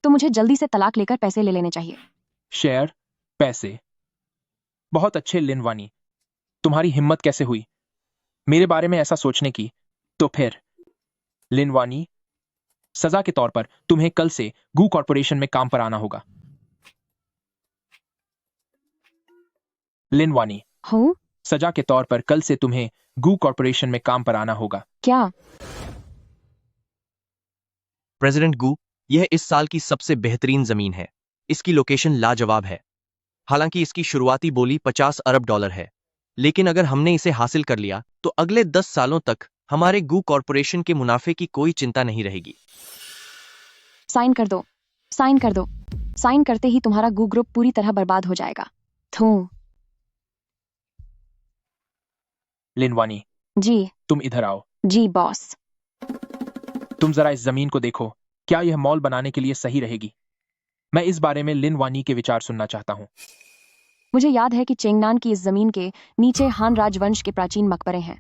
तो मुझे जल्दी से तलाक लेकर पैसे ले लेने चाहिए। शेयर, पैसे। बहुत अच्छे लिनवानी, तुम्हारी हिम्मत कैसे हुई मेरे बारे में ऐसा सोचने की? तो फिर लिनवानी, सजा के तौर पर तुम्हें कल से गू कॉर्पोरेशन में काम पर आना होगा। लिनवानी, हूँ? सजा के तौर पर कल से तुम्हें गू कॉर्पोरेशन में काम पर आना होगा। क्या? प्रेसिडेंट गू, यह इस साल की सबसे बेहतरीन जमीन है। इसकी लोकेशन लाजवाब है। हालांकि इसकी शुरुआती बोली $50 अरब है, लेकिन अगर हमने इसे हासिल कर लिया तो अगले 10 सालों तक हमारे गू कॉर्पोरेशन के मुनाफे की कोई चिंता नहीं रहेगी। साइन कर दो, साइन कर दो। साइन करते ही तुम्हारा गू ग्रुप पूरी तरह बर्बाद हो जाएगा। थू। लिनवानी, जी तुम इधर आओ। जी बॉस। तुम जरा इस जमीन को देखो। क्या यह मॉल बनाने के लिए सही रहेगी? मैं इस बारे में लिनवानी के विचार सुनना चाहता हूँ। मुझे याद है कि चेंगनान की इस जमीन के नीचे हान राजवंश के प्राचीन मकबरे हैं।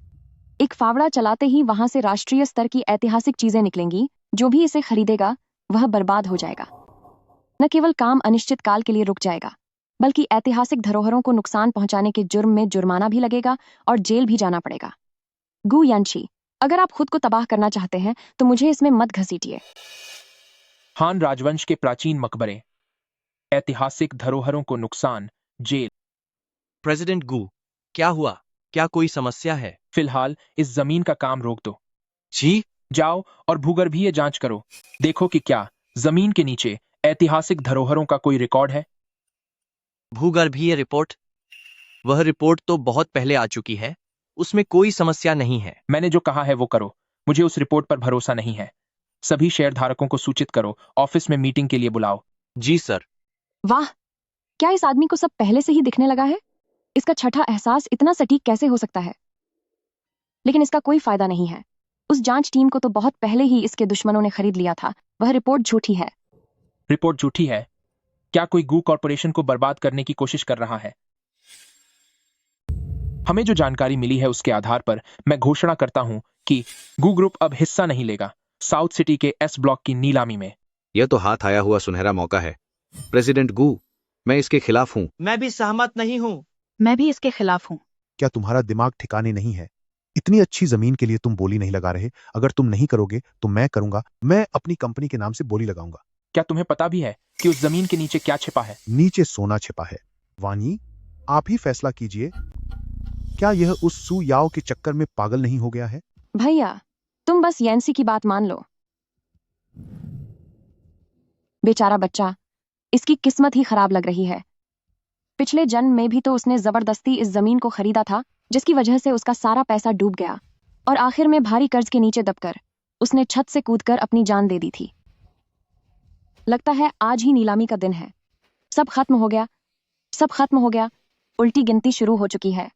एक फावड़ा चलाते ही वहां से राष्ट्रीय स्तर की ऐतिहासिक चीजें निकलेंगी। जो भी इसे खरीदेगा वह बर्बाद हो जाएगा। न केवल काम अनिश्चित काल के लिए रुक जाएगा, बल्कि ऐतिहासिक धरोहरों को नुकसान पहुंचाने के जुर्म में जुर्माना भी लगेगा और जेल भी जाना पड़ेगा। गू यानशी, अगर आप खुद को तबाह करना चाहते हैं तो मुझे इसमें मत घसीटिए। हान राजवंश के प्राचीन मकबरे, ऐतिहासिक धरोहरों को नुकसान, जेल। प्रेसिडेंट गू, क्या हुआ? क्या कोई समस्या है? फिलहाल इस जमीन का काम रोक दो। जी? जाओ और भूगर्भीय जांच करो। देखो कि क्या जमीन के नीचे ऐतिहासिक धरोहरों का कोई रिकॉर्ड है। भूगर्भीय रिपोर्ट? वह रिपोर्ट तो बहुत पहले आ चुकी है। उसमें कोई समस्या नहीं है। मैंने जो कहा है वो करो। मुझे उस रिपोर्ट पर भरोसा नहीं है। सभी शेयरधारकों को सूचित करो। ऑफिस में मीटिंग के लिए बुलाओ। जी सर। वाह, क्या इस आदमी को सब पहले से ही दिखने लगा है? इसका छठा एहसास इतना सटीक कैसे हो सकता है? लेकिन इसका कोई फायदा नहीं है। उस जांच टीम को तो बहुत पहले ही इसके दुश्मनों ने खरीद लिया था। वह रिपोर्ट झूठी है। रिपोर्ट झूठी है? क्या कोई गू कॉर्पोरेशन को बर्बाद करने की कोशिश कर रहा है? हमें जो जानकारी मिली है उसके आधार पर मैं घोषणा करता हूं कि गू ग्रुप अब हिस्सा नहीं लेगा साउथ सिटी के एस ब्लॉक की नीलामी में। यह तो हाथ आया हुआ सुनहरा मौका है। प्रेसिडेंट गू, मैं इसके खिलाफ हूं। मैं भी सहमत नहीं हूँ। मैं भी इसके खिलाफ हूँ। क्या तुम्हारा दिमाग ठिकाने नहीं है? इतनी अच्छी जमीन के लिए तुम बोली नहीं लगा रहे। अगर तुम नहीं करोगे तो मैं करूंगा। मैं अपनी कंपनी के नाम से बोली लगाऊंगा। क्या तुम्हें पता भी है कि उस जमीन के नीचे क्या छिपा है? नीचे सोना छिपा है। वानी, आप ही फैसला कीजिए। क्या यह उस सू याओ के चक्कर में पागल नहीं हो गया है? भैया, तुम बस यैंसी की बात मान लो। बेचारा बच्चा, इसकी किस्मत ही खराब लग रही है। पिछले जन्म में भी तो उसने जबरदस्ती इस जमीन को खरीदा था, जिसकी वजह से उसका सारा पैसा डूब गया और आखिर में भारी कर्ज के नीचे दबकर उसने छत से कूदकर अपनी जान दे दी थी। लगता है आज ही नीलामी का दिन है। सब खत्म हो गया, सब खत्म हो गया। उल्टी गिनती शुरू हो चुकी है।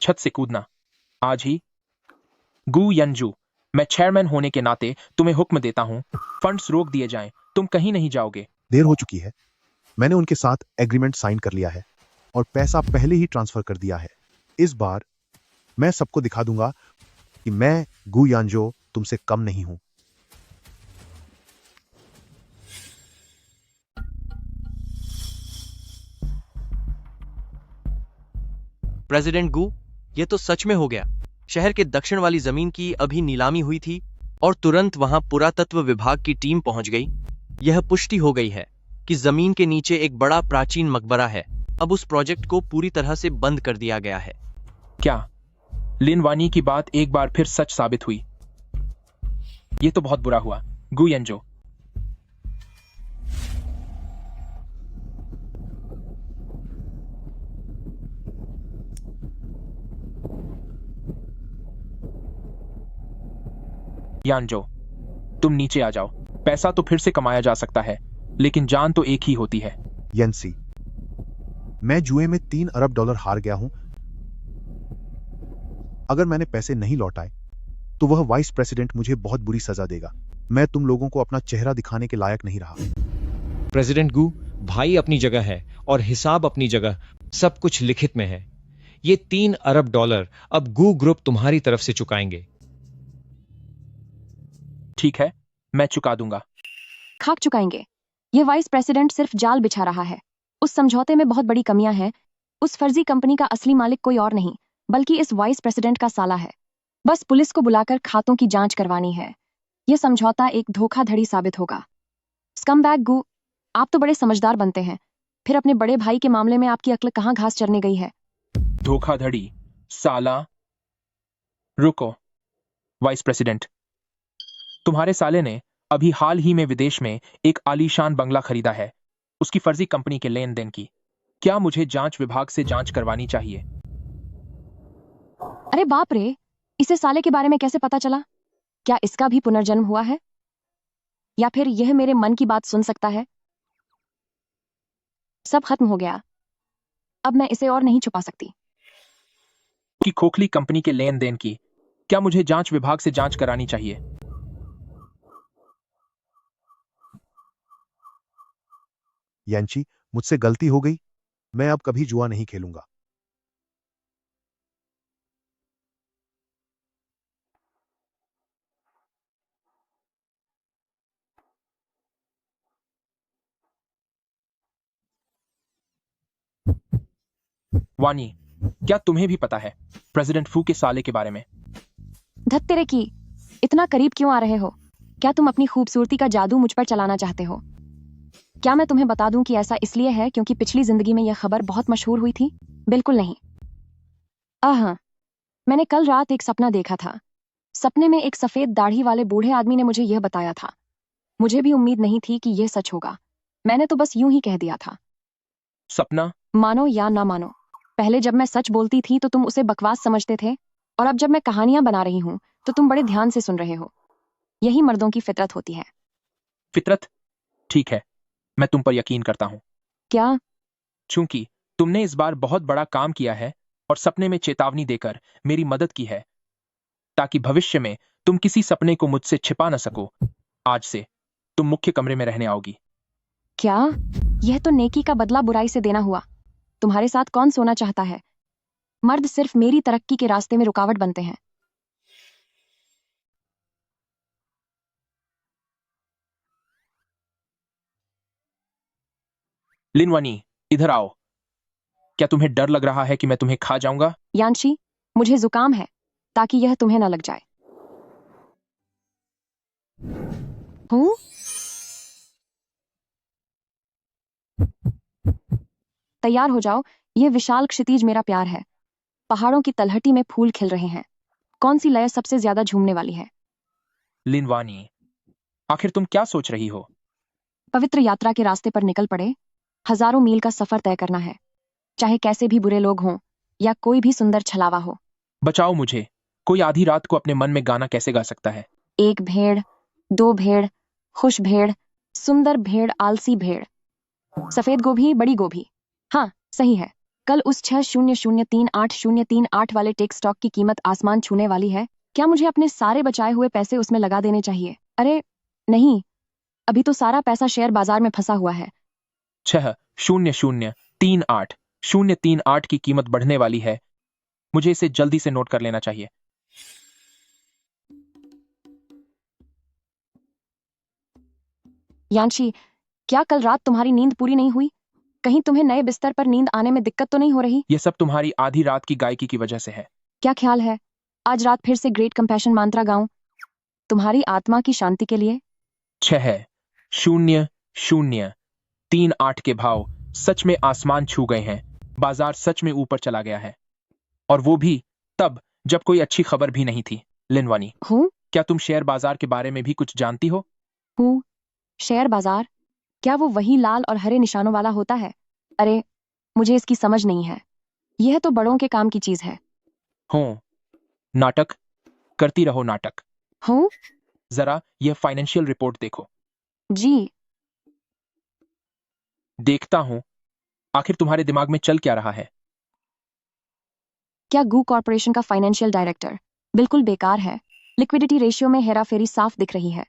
छत से कूदना आज ही? गू यंजू, मैं चेयरमैन होने के नाते तुम्हें हुक्म देता हूं, फंड्स रोक दिए जाएं। तुम कहीं नहीं जाओगे। देर हो चुकी है। मैंने उनके साथ एग्रीमेंट साइन कर लिया है और पैसा पहले ही ट्रांसफर कर दिया है। इस बार मैं सबको दिखा दूंगा कि मैं गू यानजो तुमसे कम नहीं हूं। प्रेसिडेंट गू, ये तो सच में हो गया। शहर के दक्षिण वाली जमीन की अभी नीलामी हुई थी और तुरंत वहां पुरातत्व विभाग की टीम पहुंच गई। यह पुष्टि हो गई है कि जमीन के नीचे एक बड़ा प्राचीन मकबरा है। अब उस प्रोजेक्ट को पूरी तरह से बंद कर दिया गया है। क्या लिन वानी की बात एक बार फिर सच साबित हुई? ये तो बहुत बुरा हुआ, गू यंजो। यानजो, तुम नीचे आ जाओ। पैसा तो फिर से कमाया जा सकता है, लेकिन जान तो एक ही होती है। यंसी, मैं जुए में $3 अरब हार गया हूं। अगर मैंने पैसे नहीं लौटाए तो वह वाइस प्रेसिडेंट मुझे बहुत बुरी सजा देगा। मैं तुम लोगों को अपना चेहरा दिखाने के लायक नहीं रहा। प्रेसिडेंट गू, भाई अपनी जगह है और हिसाब अपनी जगह, सब कुछ लिखित में है। ये $3 अरब अब गू ग्रुप तुम्हारी तरफ से चुकाएंगे। ठीक है, मैं चुका दूंगा। खाक चुकाएंगे? ये वाइस प्रेसिडेंट सिर्फ जाल बिछा रहा है। उस समझौते में बहुत बड़ी कमियां हैं। उस फर्जी कंपनी का असली मालिक कोई और नहीं बल्कि इस वाइस प्रेसिडेंट का साला है। बस पुलिस को बुलाकर खातों की जांच करवानी है। यह समझौता एक धोखाधड़ी साबित होगा। स्कमबैग गू, आप तो बड़े समझदार बनते हैं, फिर अपने बड़े भाई के मामले में आपकी अक्ल कहाँ घास चरने गई है? धोखाधड़ी? साला, रुको। वाइस प्रेसिडेंट, तुम्हारे साले ने अभी हाल ही में विदेश में एक आलीशान बंगला खरीदा है, उसकी फर्जी कंपनी के लेन देन की। क्या मुझे जांच विभाग से जांच करवानी चाहिए? अरे बाप रे, इसे साले के बारे में कैसे पता चला? क्या इसका भी पुनर्जन्म हुआ है? या फिर यह मेरे मन की बात सुन सकता है? सब खत्म हो गया। अब मैं इसे और नहीं छुपा सकती। की खोखली कंपनी के लेन देन की क्या मुझे जांच विभाग से जांच करानी चाहिए? यांची, मुझसे गलती हो गई। मैं अब कभी जुआ नहीं खेलूंगा। वानी, क्या तुम्हें भी पता है प्रेसिडेंट फू के साले के बारे में? धत तेरे की, इतना करीब क्यों आ रहे हो? क्या तुम अपनी खूबसूरती का जादू मुझ पर चलाना चाहते हो? क्या मैं तुम्हें बता दूं कि ऐसा इसलिए है क्योंकि पिछली जिंदगी में यह खबर बहुत मशहूर हुई थी? बिल्कुल नहीं। हाँ, मैंने कल रात एक सपना देखा था। सपने में एक सफेद दाढ़ी वाले बूढ़े आदमी ने मुझे यह बताया था। मुझे भी उम्मीद नहीं थी कि यह सच होगा। मैंने तो बस यूं ही कह दिया था। सपना? मानो या ना मानो, पहले जब मैं सच बोलती थी तो तुम उसे बकवास समझते थे, और अब जब मैं कहानियां बना रही हूं तो तुम बड़े ध्यान से सुन रहे हो। यही मर्दों की फितरत होती है। फितरत? ठीक है, मैं तुम पर यकीन करता हूं। क्या? चूंकि तुमने इस बार बहुत बड़ा काम किया है और सपने में चेतावनी देकर मेरी मदद की है, ताकि भविष्य में तुम किसी सपने को मुझसे छिपा न सको, आज से तुम मुख्य कमरे में रहने आओगी। क्या? यह तो नेकी का बदला बुराई से देना हुआ। तुम्हारे साथ कौन सोना चाहता है? मर्द सिर्फ मेरी तरक्की के रास्ते में रुकावट बनते हैं। लिनवानी, इधर आओ। क्या तुम्हें डर लग रहा है कि मैं तुम्हें खा जाऊंगा? यांशी, मुझे जुकाम है, ताकि यह तुम्हें न लग जाए। हूँ? तैयार हो जाओ, यह विशाल क्षितिज मेरा प्यार है। पहाड़ों की तलहटी में फूल खिल रहे हैं। कौन सी लय सबसे ज्यादा झूमने वाली है? लिनवानी, आखिर तुम क्या सोच रही हो? पवित्र यात्रा के रास्ते पर निकल पड़े। हजारों मील का सफर तय करना है, चाहे कैसे भी बुरे लोग हों या कोई भी सुंदर छलावा हो। बचाओ मुझे। कोई आधी रात को अपने मन में गाना कैसे गा सकता है? एक भेड़, दो भेड़, खुश भेड़, सुंदर भेड़, आलसी भेड़, सफेद गोभी, बड़ी गोभी। हाँ, सही है। कल उस 60038038 वाले टेक स्टॉक की कीमत आसमान छूने वाली है। क्या मुझे अपने सारे बचाए हुए पैसे उसमें लगा देने चाहिए? अरे नहीं, अभी तो सारा पैसा शेयर बाजार में फंसा हुआ है। 60038038 की कीमत बढ़ने वाली है। मुझे इसे जल्दी से नोट कर लेना चाहिए। यांशी, क्या कल रात तुम्हारी नींद पूरी नहीं हुई? कहीं तुम्हें नए बिस्तर पर नींद आने में दिक्कत तो नहीं हो रही? यह सब तुम्हारी आधी रात की गायकी की वजह से है। क्या ख्याल है आज रात फिर से ग्रेट कंपैशन मंत्र गाऊं, तुम्हारी आत्मा की शांति के लिए? 600338 के भाव सच में आसमान छू गए हैं। बाजार सच में ऊपर चला गया है, और वो भी तब जब कोई अच्छी खबर भी नहीं थी। लिनवानी, हूँ? क्या तुम शेयर बाजार के बारे में भी कुछ जानती हो? हूँ? शेयर बाजार? क्या वो वही लाल और हरे निशानों वाला होता है? अरे, मुझे इसकी समझ नहीं है। यह तो बड़ों के काम की चीज है। हो, नाटक करती रहो नाटक। हूँ? जरा यह फाइनेंशियल रिपोर्ट देखो। जी। देखता हूं आखिर तुम्हारे दिमाग में चल क्या रहा है। क्या गू कॉर्पोरेशन का फाइनेंशियल डायरेक्टर बिल्कुल बेकार है? लिक्विडिटी रेशियो में हेराफेरी साफ दिख रही है।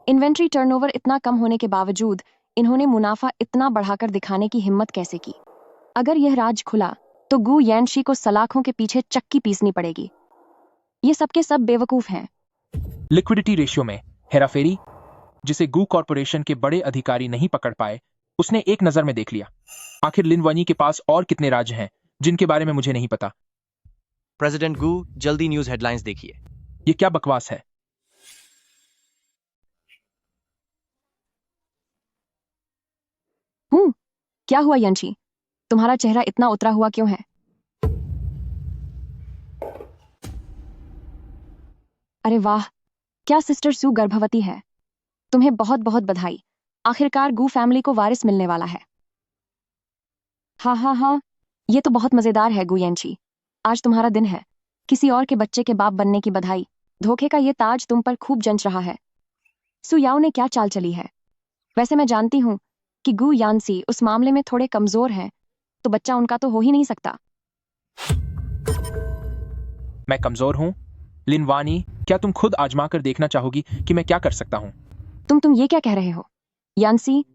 इन्वेंट्री टर्नओवर इतना कम होने के बावजूद इन्होंने मुनाफा इतना बढ़ाकर दिखाने की हिम्मत कैसे की? अगर यह राज खुला तो गू यानशी को सलाखों के पीछे चक्की पीसनी पड़ेगी। ये सबके सब बेवकूफ हैं। लिक्विडिटी रेशियो में हेराफेरी, जिसे गू कॉर्पोरेशन के बड़े अधिकारी नहीं पकड़ पाए, उसने एक नजर में देख लिया। आखिर लिनवानी के पास और कितने राज्य हैं जिनके बारे में मुझे नहीं पता? प्रेसिडेंट गू, जल्दी न्यूज हेडलाइंस देखिए। ये क्या बकवास है? क्या हुआ यांशी? तुम्हारा चेहरा इतना उतरा हुआ क्यों है? अरे वाह, क्या सिस्टर सू गर्भवती है? तुम्हें बहुत बहुत बधाई। आखिरकार गू फैमिली को वारिस मिलने वाला है। हाँ, ये तो बहुत मजेदार है गू यांशी। आज तुम्हारा दिन है। किसी और के बच्चे के बाप बनने की बधाई। धोखे का ये ताज तुम पर खूब जंच रहा है। सुयाओ ने क्या चाल चली है? वैसे मैं जानती हूँ कि गू यानसी उस मामले में थोड़े कमजोर हैं, तो बच्चा उनका तो हो ही नहीं सकता। मैं कमजोर हूं? लिनवानी, क्या तुम खुद आजमा कर देखना चाहोगी कि मैं क्या कर सकता हूं? तुम ये क्या कह रहे हो? यानसी,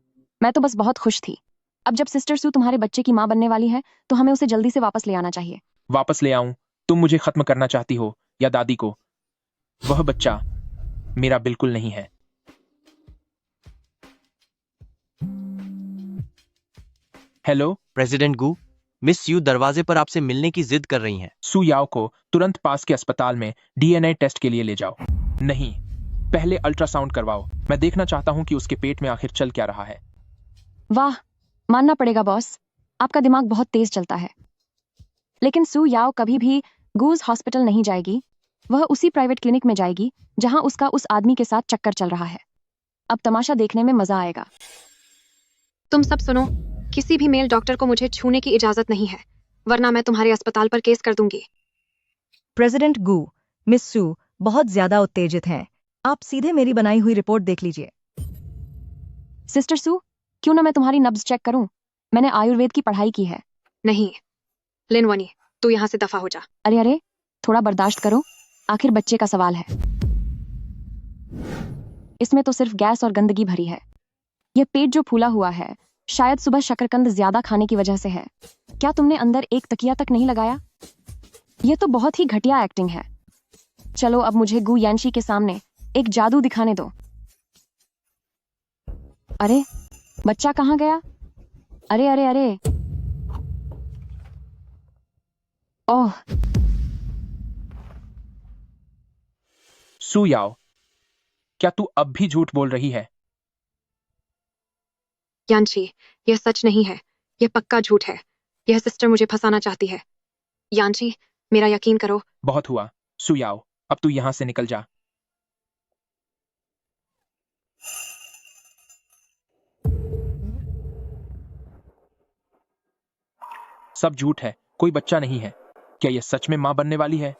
मैं तो बस बहुत खुश थी। अब जब सिस्टर सू तुम्हारे बच्चे की माँ बनने वाली है, तो हमें उसे जल्दी से वापस ले आना चाहिए। वापस ले आऊं? तुम मुझे खत्म करना चाहती हो या दादी को? वह बच्चा मेरा बिल्कुल नहीं है। हेलो प्रेसिडेंट गू, मिस यू दरवाजे पर आपसे मिलने की जिद कर रही हैं। सू याओ को तुरंत पास के अस्पताल में डीएनए टेस्ट के लिए ले जाओ। नहीं, पहले अल्ट्रासाउंड करवाओ। मैं देखना चाहता हूं कि उसके पेट में आखिर चल क्या रहा है। वाह, मानना पड़ेगा बॉस, आपका दिमाग बहुत तेज चलता है। लेकिन सू याओ कभी भी गूज हॉस्पिटल नहीं जाएगी। वह उसी प्राइवेट क्लिनिक में जाएगी जहां उसका उस आदमी के साथ चक्कर चल रहा है। अब तमाशा देखने में मजा आएगा। तुम सब सुनो, किसी भी मेल डॉक्टर को मुझे छूने की इजाजत नहीं है, वरना मैं तुम्हारे अस्पताल पर केस कर दूंगी। प्रेसिडेंट गू, मिस सू बहुत ज्यादा उत्तेजित हैं। आप सीधे मेरी बनाई हुई रिपोर्ट देख लीजिए। सिस्टर सू, क्यों ना मैं तुम्हारी नब्ज चेक करूं? मैंने आयुर्वेद की पढ़ाई की है। नहीं, लिनवानी, तू यहाँ से दफा हो जा। अरे, थोड़ा बर्दाश्त करो, आखिर बच्चे का सवाल है। इसमें तो सिर्फ गैस और गंदगी भरी है। यह पेट जो फूला हुआ है, शायद सुबह शकरकंद ज्यादा खाने की वजह से है। क्या तुमने अंदर एक तकिया तक नहीं लगाया? यह तो बहुत ही घटिया एक्टिंग है। चलो अब मुझे गू यानशी के सामने एक जादू दिखाने दो। अरे, बच्चा कहाँ गया? अरे, ओह, सू याओ, क्या तू अब भी झूठ बोल रही है? यानची, यह सच नहीं है। यह पक्का झूठ है। यह सिस्टर मुझे फंसाना चाहती है। यानची, मेरा यकीन करो। बहुत हुआ, सू याओ, अब तू यहां से निकल जा। सब झूठ है, कोई बच्चा नहीं है। क्या यह सच में मां बनने वाली है?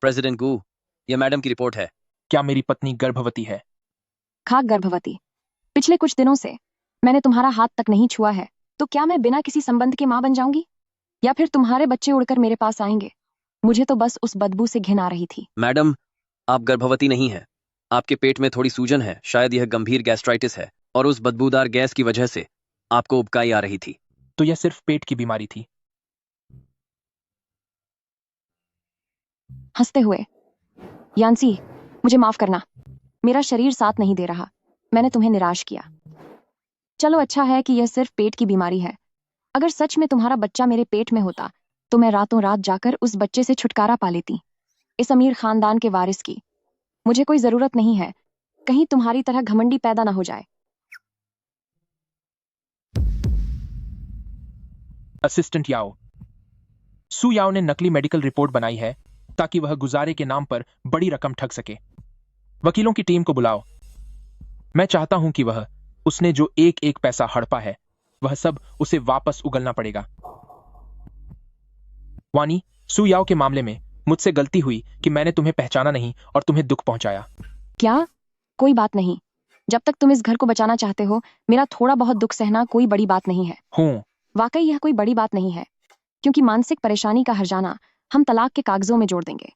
प्रेसिडेंट गू, यह मैडम की रिपोर्ट है। क्या मेरी पत्नी गर्भवती है? खाक गर्भवती। पिछले कुछ दिनों से मैंने तुम्हारा हाथ तक नहीं छुआ है, तो क्या मैं बिना किसी संबंध के मां बन जाऊंगी? या फिर तुम्हारे बच्चे उड़कर मेरे पास आएंगे? मुझे तो बस उस बदबू से घिन आ रही थी। मैडम, आप गर्भवती नहीं हैं। आपके पेट में थोड़ी सूजन है, शायद यह गंभीर गैस्ट्राइटिस है, और उस बदबूदार गैस की वजह से आपको उबकाई आ रही थी। तो यह सिर्फ पेट की बीमारी थी। हंसते हुए, यान्सी, मुझे माफ करना। मेरा शरीर साथ नहीं दे रहा। मैंने तुम्हें निराश किया। चलो, अच्छा है कि यह सिर्फ पेट की बीमारी है। अगर सच में तुम्हारा बच्चा मेरे पेट में होता तो मैं रातों रात जाकर उस बच्चे से छुटकारा पा लेती, इस अमीर खानदान के वारिस की। मुझे कोई जरूरत नहीं है, कहीं तुम्हारी तरह घमंडी पैदा ना हो जाए। असिस्टेंट याओ, सू याओ ने नकली मेडिकल रिपोर्ट बनाई है ताकि वह गुजारे के नाम पर बड़ी रकम ठग सके। वकीलों की टीम को बुलाओ। मैं चाहता हूं कि उसने जो एक एक पैसा हड़पा है, वह सब उसे वापस उगलना पड़ेगा। वानी, सू याओ के मामले में मुझसे गलती हुई कि मैंने तुम्हें पहचाना नहीं और तुम्हें दुख पहुंचाया। क्या? कोई बात नहीं। जब तक तुम इस घर को बचाना चाहते हो, मेरा थोड़ा बहुत दुख सहना कोई बड़ी बात नहीं है। हूं। वाकई यह कोई बड़ी बात नहीं है, क्योंकि मानसिक परेशानी का हर्जाना हम तलाक के कागजों में जोड़ देंगे।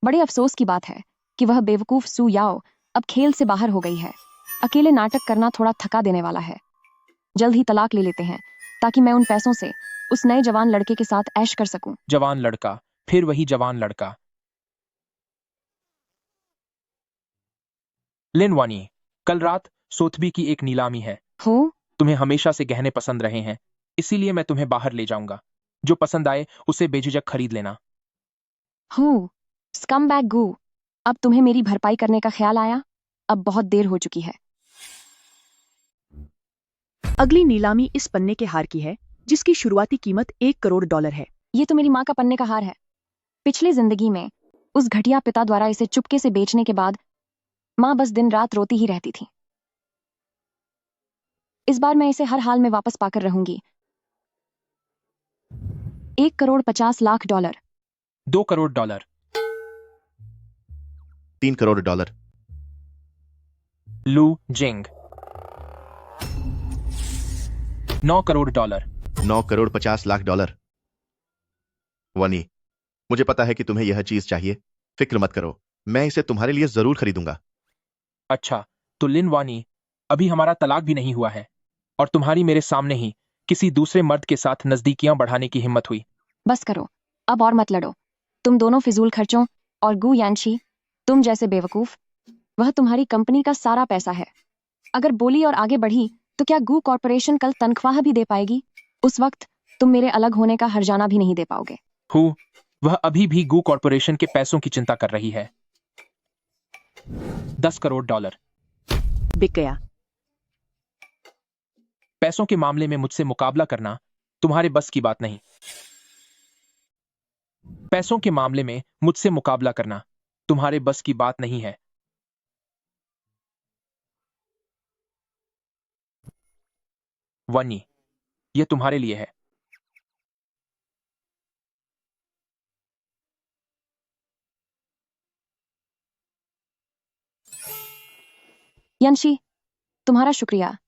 बड़े अफसोस की बात है कि वह बेवकूफ सू याओ अब खेल से बाहर हो गई है। अकेले नाटक करना थोड़ा थका देने वाला है। जल्द ही तलाक ले लेते हैं ताकि मैं उन पैसों से उस नए जवान लड़के के साथ ऐश कर सकूं। जवान लड़का, फिर वही जवान लड़का। लिन वानी, कल रात सोथबी की एक नीलामी है। हो? तुम्हें हमेशा से गहने पसंद रहे हैं, इसीलिए मैं तुम्हें बाहर ले जाऊंगा। जो पसंद आए उसे बेझिझक खरीद लेना। हूँ, स्कमबैग गू, अब तुम्हें मेरी भरपाई करने का ख्याल आया? अब बहुत देर हो चुकी है। अगली नीलामी इस पन्ने के हार की है, जिसकी शुरुआती कीमत $1 करोड़ है। ये तो मेरी माँ का पन्ने का हार है। पिछली जिंदगी में उस घटिया पिता द्वारा इसे चुपके से बेचने के बाद माँ बस दिन रात रोती ही रहती थी। इस बार मैं इसे हर हाल में वापस पाकर रहूंगी। $1,50,00,000। $2 करोड़। $3 करोड़। लू जिंग। $9 करोड़। $9,50,00,000। वनी, मुझे पता है कि तुम्हें यह चीज चाहिए। फिक्र मत करो, मैं इसे तुम्हारे लिए जरूर खरीदूंगा। अच्छा, तो लिन वानी, अभी हमारा तलाक भी नहीं हुआ है और तुम्हारी मेरे सामने ही किसी दूसरे मर्द के साथ नजदीकियां बढ़ाने की हिम्मत हुई। बस करो, अब और मत लड़ो। तुम दोनों फिजूल खर्चों, और गू यानशी, तुम जैसे बेवकूफ, वह तुम्हारी कंपनी का सारा पैसा है। अगर बोली और आगे बढ़ी तो क्या गू कॉर्पोरेशन कल तनख्वाह भी दे पाएगी? उस वक्त तुम मेरे अलग होने का हर्जाना भी नहीं दे पाओगे। वह अभी भी गू कॉर्पोरेशन के पैसों की चिंता कर रही है। $10 करोड़। बिक गया। पैसों के मामले में मुझसे मुकाबला करना तुम्हारे बस की बात नहीं। पैसों के मामले में मुझसे मुकाबला करना तुम्हारे बस की बात नहीं है। वनी, यह तुम्हारे लिए है। यंशी, तुम्हारा शुक्रिया।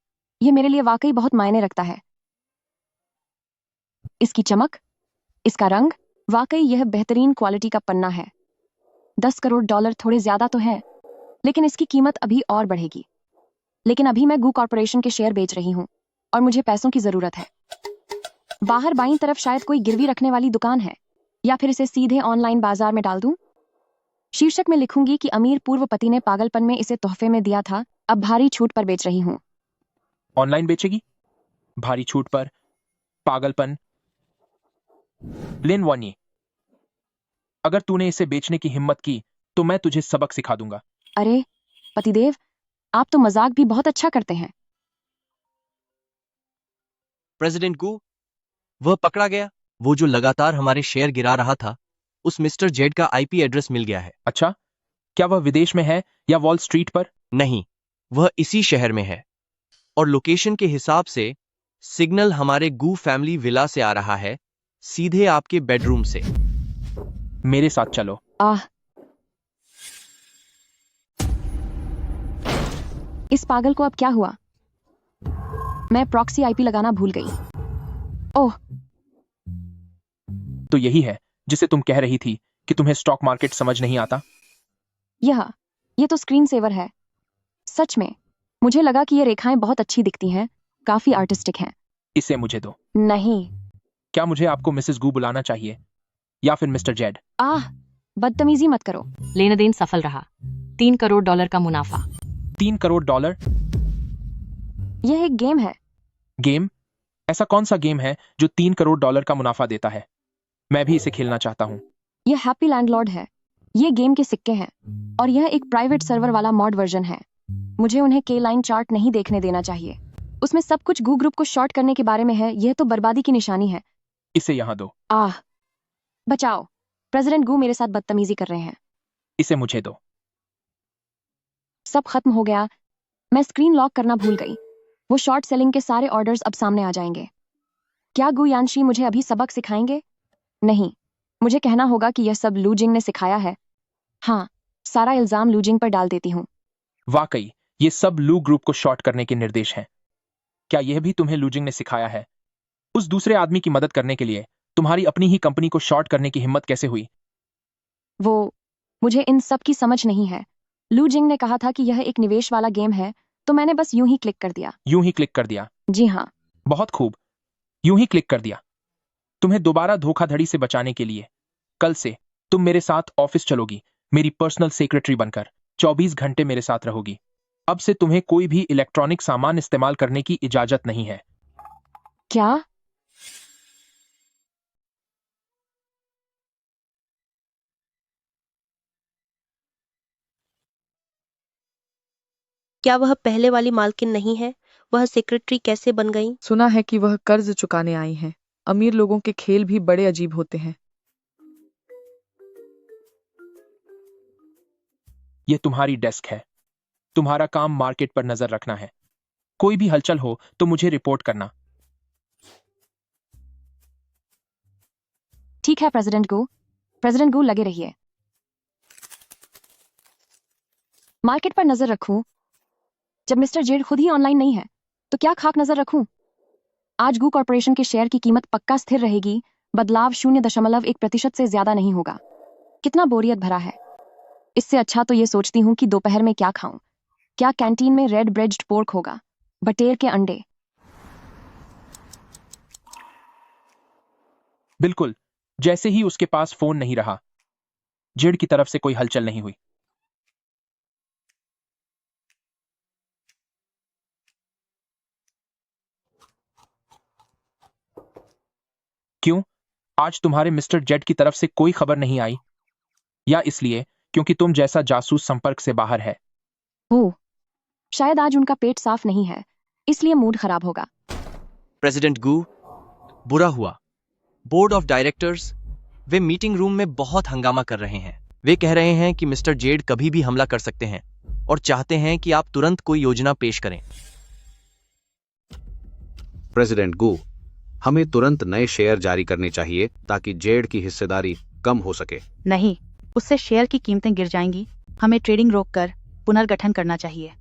यह मेरे लिए वाकई बहुत मायने रखता है। इसकी चमक, इसका रंग, वाकई यह बेहतरीन क्वालिटी का पन्ना है। $10 करोड़ थोड़े ज्यादा तो है, लेकिन इसकी कीमत अभी और बढ़ेगी। लेकिन अभी मैं गू कॉर्पोरेशन के शेयर बेच रही हूँ और मुझे पैसों की जरूरत है। बाहर बाईं तरफ शायद कोई गिरवी रखने वाली दुकान है, या फिर इसे सीधे ऑनलाइन बाजार में डाल दूं। शीर्षक में लिखूंगी कि अमीर पूर्व पति ने पागलपन में इसे तोहफे में दिया था, अब भारी छूट पर बेच रही हूँ। ऑनलाइन बेचेगी? भारी छूट पर? पागलपन? लिन वानी, अगर तूने इसे बेचने की हिम्मत की तो मैं तुझे सबक सिखा दूंगा। अरे पतिदेव, आप तो मजाक भी बहुत अच्छा करते हैं। प्रेसिडेंट गू, वह पकड़ा गया। वो जो लगातार हमारे शेयर गिरा रहा था, उस मिस्टर जेड का आईपी एड्रेस मिल गया है। अच्छा, क्या वह विदेश में है या वॉल स्ट्रीट पर? नहीं, वह इसी शहर में है। और लोकेशन के हिसाब से सिग्नल हमारे गू फैमिली विला से आ रहा है, सीधे आपके बेडरूम से। मेरे साथ चलो। इस पागल को अब क्या हुआ? मैं प्रॉक्सी आईपी लगाना भूल गई। ओह, तो यही है जिसे तुम कह रही थी कि तुम्हें स्टॉक मार्केट समझ नहीं आता। ये तो स्क्रीन सेवर है। सच में, मुझे लगा कि ये रेखाएं बहुत अच्छी दिखती हैं, काफी आर्टिस्टिक हैं। इसे मुझे दो। नहीं। क्या मुझे आपको मिसेस गू बुलाना चाहिए या फिर मिस्टर जेड? बदतमीजी मत करो। लेन देन सफल रहा, $3 करोड़ का मुनाफा। 3 करोड़ डॉलर? यह एक गेम है। गेम? ऐसा कौन सा गेम है जो 3 करोड़ डॉलर का मुनाफा देता है? मैं भी इसे खेलना चाहता हूँ। यह हैप्पी लैंडलॉर्ड है। ये गेम के सिक्के हैं और यह एक प्राइवेट सर्वर वाला मॉड वर्जन है। मुझे उन्हें के लाइन चार्ट नहीं देखने देना चाहिए। उसमें सब कुछ गू ग्रुप को शॉर्ट करने के बारे में है। यह तो बर्बादी की निशानी है। इसे यहाँ दो। बचाओ, प्रेसिडेंट गू मेरे साथ बदतमीजी कर रहे हैं। इसे मुझे दो। सब खत्म हो गया। मैं स्क्रीन लॉक करना भूल गई। वो शॉर्ट सेलिंग के सारे ऑर्डर्स अब सामने आ जाएंगे। क्या गू यानशी मुझे अभी सबक सिखाएंगे? नहीं, मुझे कहना होगा कि यह सब लू जिंग ने सिखाया है। हाँ, सारा इल्जाम लू जिंग पर डाल देती हूँ। वाकई ये सब लू ग्रुप को शॉर्ट करने के निर्देश हैं। क्या यह भी तुम्हें लू जिंग ने सिखाया है? उस दूसरे आदमी की मदद करने के लिए तुम्हारी अपनी ही कंपनी को शॉर्ट करने की हिम्मत कैसे हुई? मुझे इन सब की समझ नहीं है। लू जिंग ने कहा था कि यह एक निवेश वाला गेम है, तो मैंने बस यूं ही क्लिक कर दिया। यूं ही क्लिक कर दिया? जी हाँ। बहुत खूब, यूं ही क्लिक कर दिया। तुम्हें दोबारा धोखाधड़ी से बचाने के लिए कल से तुम मेरे साथ ऑफिस चलोगी, मेरी पर्सनल सेक्रेटरी बनकर 24 घंटे मेरे साथ रहोगी। अब से तुम्हें कोई भी इलेक्ट्रॉनिक सामान इस्तेमाल करने की इजाजत नहीं है। क्या? क्या वह पहले वाली मालकिन नहीं है? वह सेक्रेटरी कैसे बन गई? सुना है कि वह कर्ज चुकाने आई हैं। अमीर लोगों के खेल भी बड़े अजीब होते हैं। यह तुम्हारी डेस्क है। तुम्हारा काम मार्केट पर नजर रखना है। कोई भी हलचल हो तो मुझे रिपोर्ट करना। ठीक है प्रेसिडेंट गू लगे रहिए। मार्केट पर नजर रखूं? जब मिस्टर जेड खुद ही ऑनलाइन नहीं है तो क्या खाक नजर रखूं? आज गू कॉर्पोरेशन के शेयर की कीमत पक्का स्थिर रहेगी। बदलाव 0.1% से ज्यादा नहीं होगा। कितना बोरियत भरा है। इससे अच्छा तो ये सोचती हूँ कि दोपहर में क्या खाऊं। क्या कैंटीन में रेड ब्रेड्ड पोर्क होगा? बटेर के अंडे? बिल्कुल, जैसे ही उसके पास फोन नहीं रहा, जेड की तरफ से कोई हलचल नहीं हुई। क्यों? आज तुम्हारे मिस्टर जेड की तरफ से कोई खबर नहीं आई? या इसलिए क्योंकि तुम जैसा जासूस संपर्क से बाहर है? शायद आज उनका पेट साफ नहीं है, इसलिए मूड खराब होगा। प्रेसिडेंट गू, बुरा हुआ। Board of directors, way meeting room में बहुत हंगामा कर रहे हैं। वे कह रहे हैं कि मिस्टर जेड कभी भी हमला कर सकते हैं और चाहते हैं कि आप तुरंत कोई योजना पेश करें। प्रेसिडेंट गू, हमें तुरंत नए शेयर जारी करने चाहिए ताकि जेड की हिस्सेदारी कम हो सके। नहीं, उससे शेयर की कीमतें गिर जाएंगी। हमें ट्रेडिंग रोककर पुनर्गठन करना चाहिए।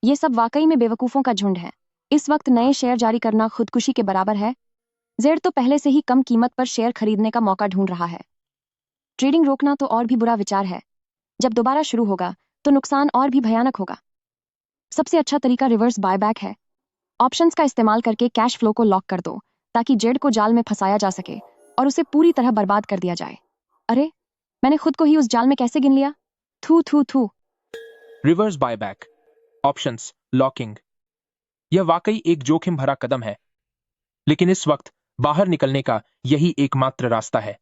ये सब वाकई में बेवकूफों का झुंड है। इस वक्त नए शेयर जारी करना खुदकुशी के बराबर है। जेड तो पहले से ही कम कीमत पर शेयर खरीदने का मौका ढूंढ रहा है। ट्रेडिंग रोकना तो और भी बुरा विचार है। जब दोबारा शुरू होगा तो नुकसान और भी भयानक होगा। सबसे अच्छा तरीका रिवर्स बायबैक है। ऑप्शंस का इस्तेमाल करके कैश फ्लो को लॉक कर दो ताकि जेड को जाल में फंसाया जा सके और उसे पूरी तरह बर्बाद कर दिया जाए। अरे, मैंने खुद को ही उस जाल में कैसे गिन लिया? थू। रिवर्स बायबैक, ऑप्शंस, लॉकिंग, यह वाकई एक जोखिम भरा कदम है, लेकिन इस वक्त बाहर निकलने का यही एकमात्र रास्ता है।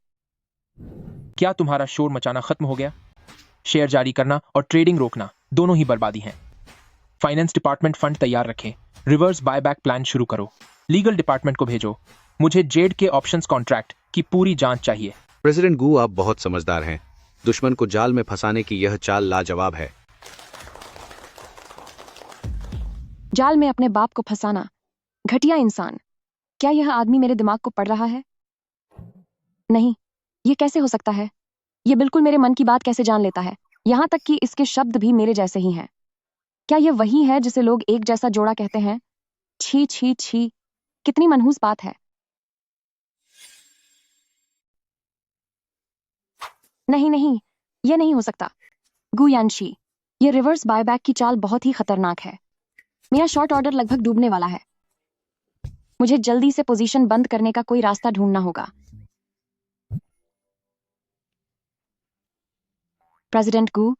क्या तुम्हारा शोर मचाना खत्म हो गया? शेयर जारी करना और ट्रेडिंग रोकना दोनों ही बर्बादी हैं। फाइनेंस डिपार्टमेंट फंड तैयार रखें, रिवर्स बायबैक प्लान शुरू करो, लीगल डिपार्टमेंट को भेजो। मुझे जेड के ऑप्शंस कॉन्ट्रैक्ट की पूरी जांच चाहिए। प्रेसिडेंट गू, आप बहुत समझदार हैं। दुश्मन को जाल में फंसाने की यह चाल लाजवाब है। जाल में अपने बाप को फंसाना, घटिया इंसान। क्या यह आदमी मेरे दिमाग को पढ़ रहा है? नहीं, ये कैसे हो सकता है? ये बिल्कुल मेरे मन की बात कैसे जान लेता है? यहाँ तक कि इसके शब्द भी मेरे जैसे ही हैं। क्या यह वही है जिसे लोग एक जैसा जोड़ा कहते हैं? छी छी छी, कितनी मनहूस बात है। नहीं नहीं, यह नहीं हो सकता। गु यानशी, ये रिवर्स बायबैक की चाल बहुत ही खतरनाक है। मेरा शॉर्ट ऑर्डर लगभग डूबने वाला है। मुझे जल्दी से पोजीशन बंद करने का कोई रास्ता ढूंढना होगा। प्रेसिडेंट गु,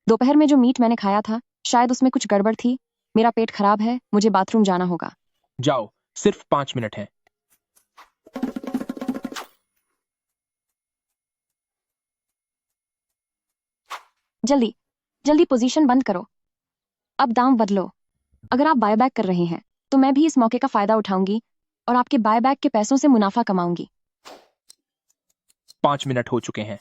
दोपहर में जो मीट मैंने खाया था, शायद उसमें कुछ गड़बड़ थी। मेरा पेट खराब है, मुझे बाथरूम जाना होगा। जाओ, सिर्फ 5 मिनट हैं। जल्दी जल्दी पोजीशन बंद करो। अब दाम बदलो। अगर आप बायबैक कर रहे हैं तो मैं भी इस मौके का फायदा उठाऊंगी और आपके बायबैक के पैसों से मुनाफा कमाऊंगी। 5 मिनट हो चुके हैं।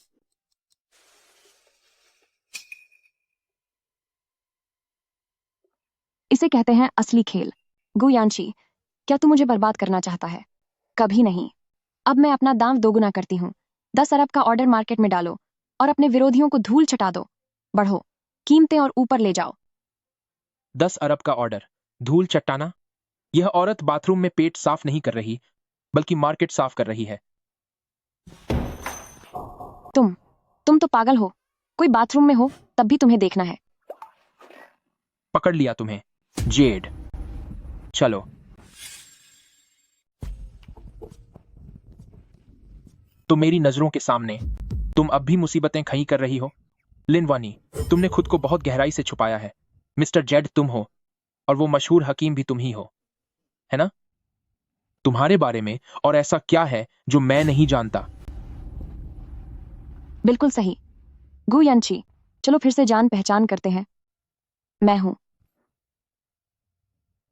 इसे कहते हैं असली खेल। गु यानशी, क्या तू मुझे बर्बाद करना चाहता है? कभी नहीं। अब मैं अपना दाम दोगुना करती हूँ। 10 अरब का ऑर्डर मार्केट में डालो और अपने विरोधियों को धूल चटा दो। बढ़ो कीमतें और ऊपर ले जाओ। 10 अरब का ऑर्डर, धूल चट्टाना? यह औरत बाथरूम में पेट साफ नहीं कर रही, बल्कि मार्केट साफ कर रही है। तुम तो पागल हो। कोई बाथरूम में हो तब भी तुम्हें देखना है। पकड़ लिया तुम्हें, जेड। चलो। तो मेरी नजरों के सामने तुम अब भी मुसीबतें खड़ी कर रही हो। लिन वानी, तुमने खुद को बहुत गहराई से छुपाया है। मिस्टर जेड तुम हो, और वो मशहूर हकीम भी तुम ही हो, है ना? तुम्हारे बारे में और ऐसा क्या है जो मैं नहीं जानता? बिल्कुल सही। गु यानशी, चलो फिर से जान पहचान करते हैं। मैं हूं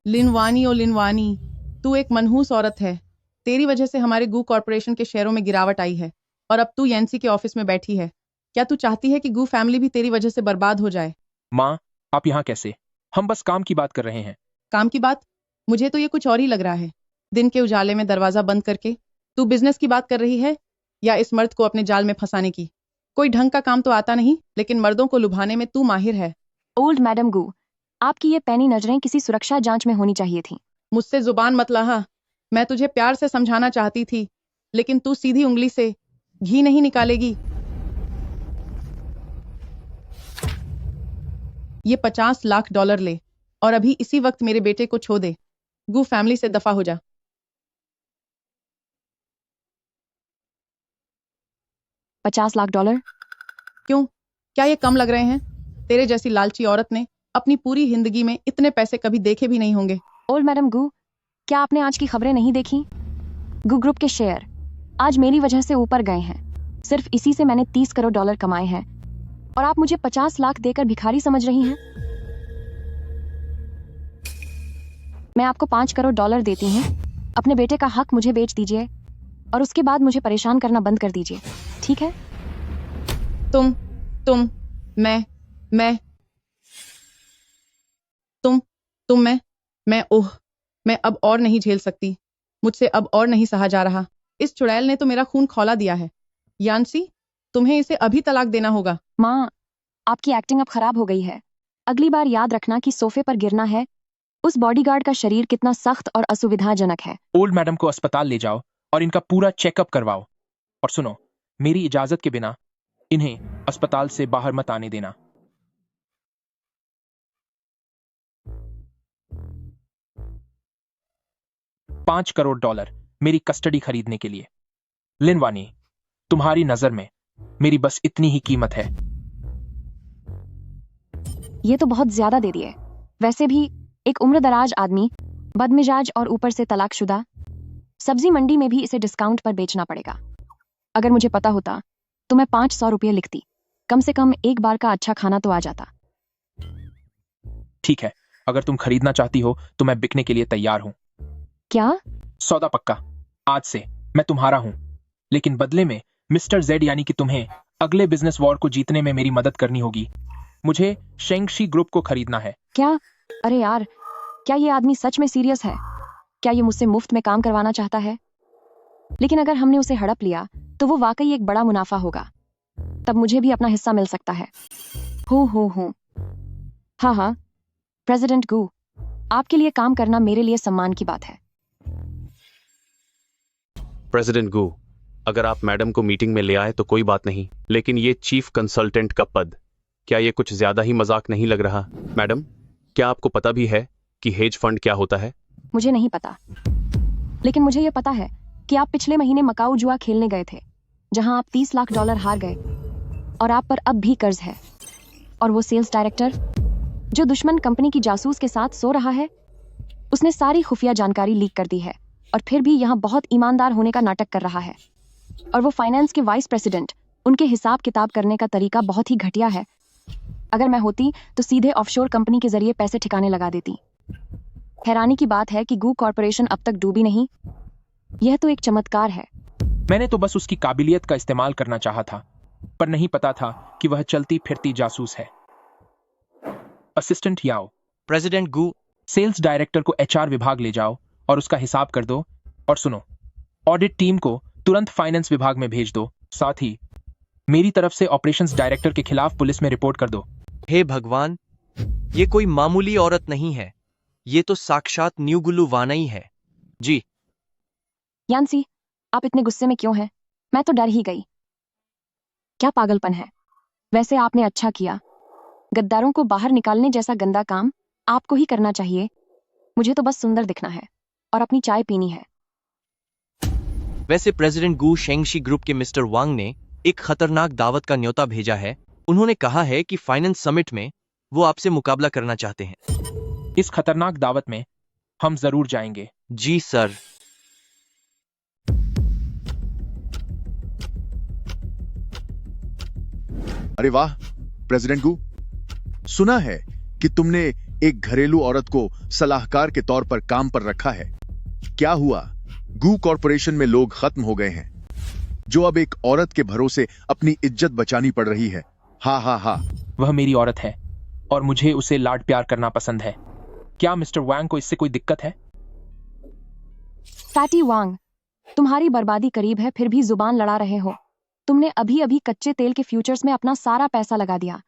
लिनवानी। ओ लिनवानी, तू एक मनहूस औरत है। तेरी वजह से हमारे गू कॉर्पोरेशन के शेयरों में गिरावट आई है और अब तू एनसी के ऑफिस में बैठी है। क्या तू चाहती है कि गू फैमिली भी तेरी वजह से बर्बाद हो जाए? माँ, आप यहाँ कैसे? हम बस काम की बात कर रहे हैं। काम की बात? मुझे तो ये कुछ और ही लग रहा है। दिन के उजाले में दरवाजा बंद करके तू बिजनेस की बात कर रही है या इस मर्द को अपने जाल में फंसाने की? कोई ढंग का काम तो आता नहीं, लेकिन मर्दों को लुभाने में तू माहिर है। ओल्ड मैडम गु, आपकी ये पैनी नजरें किसी सुरक्षा जांच में होनी चाहिए थी। मुझसे जुबान मत लहा। मैं तुझे प्यार से समझाना चाहती थी, लेकिन तू सीधी उंगली से घी नहीं निकालेगी। ये 50 लाख डॉलर ले और अभी इसी वक्त मेरे बेटे को छो दे। गू फैमिली से दफा हो जा। 50 लाख डॉलर? क्यों, क्या ये कम लग रहे हैं? तेरे जैसी लालची औरत ने अपनी पूरी जिंदगी में इतने पैसे कभी देखे भी नहीं होंगे। ओल्ड मैडम गु, क्या आपने आज की खबरें नहीं देखी? गु ग्रुप के शेयर आज मेरी वजह से ऊपर गए हैं। सिर्फ इसी से मैंने 30 करोड़ डॉलर कमाए हैं और आप मुझे 50 लाख देकर भिखारी समझ रही हैं? मैं आपको 5 करोड़ डॉलर देती हूँ। अपने बेटे का हक मुझे बेच दीजिए और उसके बाद मुझे परेशान करना बंद कर दीजिए, ठीक है? तुम मैं ओह, मैं अब और नहीं झेल सकती। मुझसे अब और नहीं सहा जा रहा। इस चुड़ैल ने तो मेरा खून खौला दिया है। यानसी, तुम्हें इसे अभी तलाक देना होगा। माँ, आपकी एक्टिंग अब खराब हो गई है। अगली बार याद रखना कि सोफे पर गिरना है। उस बॉडीगार्ड का शरीर कितना सख्त और असुविधाजनक है। ओल्ड मैडम को अस्पताल ले जाओ और इनका पूरा चेकअप करवाओ। और सुनो, मेरी इजाजत के बिना इन्हें अस्पताल से बाहर मत आने देना। $5 करोड़ मेरी कस्टडी खरीदने के लिए। लिन वानी, तुम्हारी नजर में मेरी बस इतनी ही कीमत है। ये तो बहुत ज्यादा दे दिए। वैसे भी एक उम्रदराज आदमी, बदमिजाज और ऊपर से तलाकशुदा। सब्जी मंडी में भी इसे डिस्काउंट पर बेचना पड़ेगा। अगर मुझे पता होता तो मैं 500 रुपये लिखती। कम से कम एक बार का अच्छा खाना तो आ जाता। ठीक है, अगर तुम खरीदना चाहती हो तो मैं बिकने के लिए तैयार हूं। क्या? सौदा पक्का। आज से मैं तुम्हारा हूं, लेकिन बदले में मिस्टर जेड यानी कि तुम्हें अगले बिजनेस वॉर को जीतने में मेरी मदद करनी होगी। मुझे शेंगशी ग्रुप को खरीदना है। क्या? अरे यार, क्या ये आदमी सच में सीरियस है? क्या ये मुझसे मुफ्त में काम करवाना चाहता है? लेकिन अगर हमने उसे हड़प लिया तो वो वाकई एक बड़ा मुनाफा होगा। तब मुझे भी अपना हिस्सा मिल सकता है। हो। हाँ, प्रेसिडेंट गू, आपके लिए काम करना मेरे लिए सम्मान की बात है। प्रेसिडेंट गू, अगर आप मैडम को मीटिंग में ले आए तो कोई बात नहीं, लेकिन ये चीफ कंसल्टेंट का पद, क्या ये कुछ ज्यादा ही मजाक नहीं लग रहा? मैडम, क्या आपको पता भी है कि हेज फंड क्या होता है? मुझे नहीं पता, लेकिन मुझे ये पता है कि आप पिछले महीने मकाऊ जुआ खेलने गए थे, जहां आप 30 लाख डॉलर हार गए और आप पर अब भी कर्ज है। और वो सेल्स डायरेक्टर जो दुश्मन कंपनी की जासूस के साथ सो रहा है, उसने सारी खुफिया जानकारी लीक कर दी है और फिर भी यहाँ बहुत ईमानदार होने का नाटक कर रहा है। और वो फाइनेंस के वाइस प्रेसिडेंट, उनके हिसाब किताब करने का तरीका बहुत ही घटिया है। अगर मैं होती तो सीधे ऑफशोर कंपनी के जरिए पैसे ठिकाने लगा देती। हैरानी की बात है कि गू कॉर्पोरेशन अब तक डूबी नहीं। यह तो एक चमत्कार है। मैंने तो बस उसकी काबिलियत का इस्तेमाल करना चाहा था, पर नहीं पता था कि वह चलती फिरती जासूस है। असिस्टेंट याओ, प्रेसिडेंट गू, सेल्स डायरेक्टर को एचआर विभाग ले जाओ और उसका हिसाब कर दो। और सुनो, ऑडिट टीम को तुरंत फाइनेंस विभाग में भेज दो। साथ ही मेरी तरफ से ऑपरेशंस डायरेक्टर के खिलाफ पुलिस में रिपोर्ट कर दो। हे भगवान, ये कोई मामूली औरत नहीं है, ये तो साक्षात न्यूगुलू वानई है। जी यान्सी, आप इतने गुस्से में क्यों हैं? मैं तो डर ही गई। क्या पागलपन है? वैसे आपने अच्छा किया। गद्दारों को बाहर निकालने जैसा गंदा काम आपको ही करना चाहिए। मुझे तो बस सुंदर दिखना है और अपनी चाय पीनी है। वैसे प्रेसिडेंट गू शेंगशी ग्रुप के मिस्टर वांग ने एक खतरनाक दावत का न्योता भेजा है। उन्होंने कहा है कि फाइनेंस समिट में वो आपसे मुकाबला करना चाहते हैं। इस खतरनाक दावत में हम जरूर जाएंगे। जी सर। अरे वाह प्रेसिडेंट गू, सुना है कि तुमने एक घरेलू औरत को सलाहकार के तौर पर काम पर रखा है। क्या हुआ? गू कॉर्पोरेशन में लोग खत्म हो गए हैं, जो अब एक औरत के भरोसे अपनी इज्जत बचानी पड़ रही है। हा। वह मेरी औरत है और मुझे उसे लाड प्यार करना पसंद है। क्या मिस्टर वांग को इससे कोई दिक्कत है? फैटी वांग, तुम्हारी बर्बादी करीब है, फिर भी जुबान लड़ा रहे हो। तुमने अभी कच्चे तेल के फ्यूचर्स में अपना सारा पैसा लगा दिया,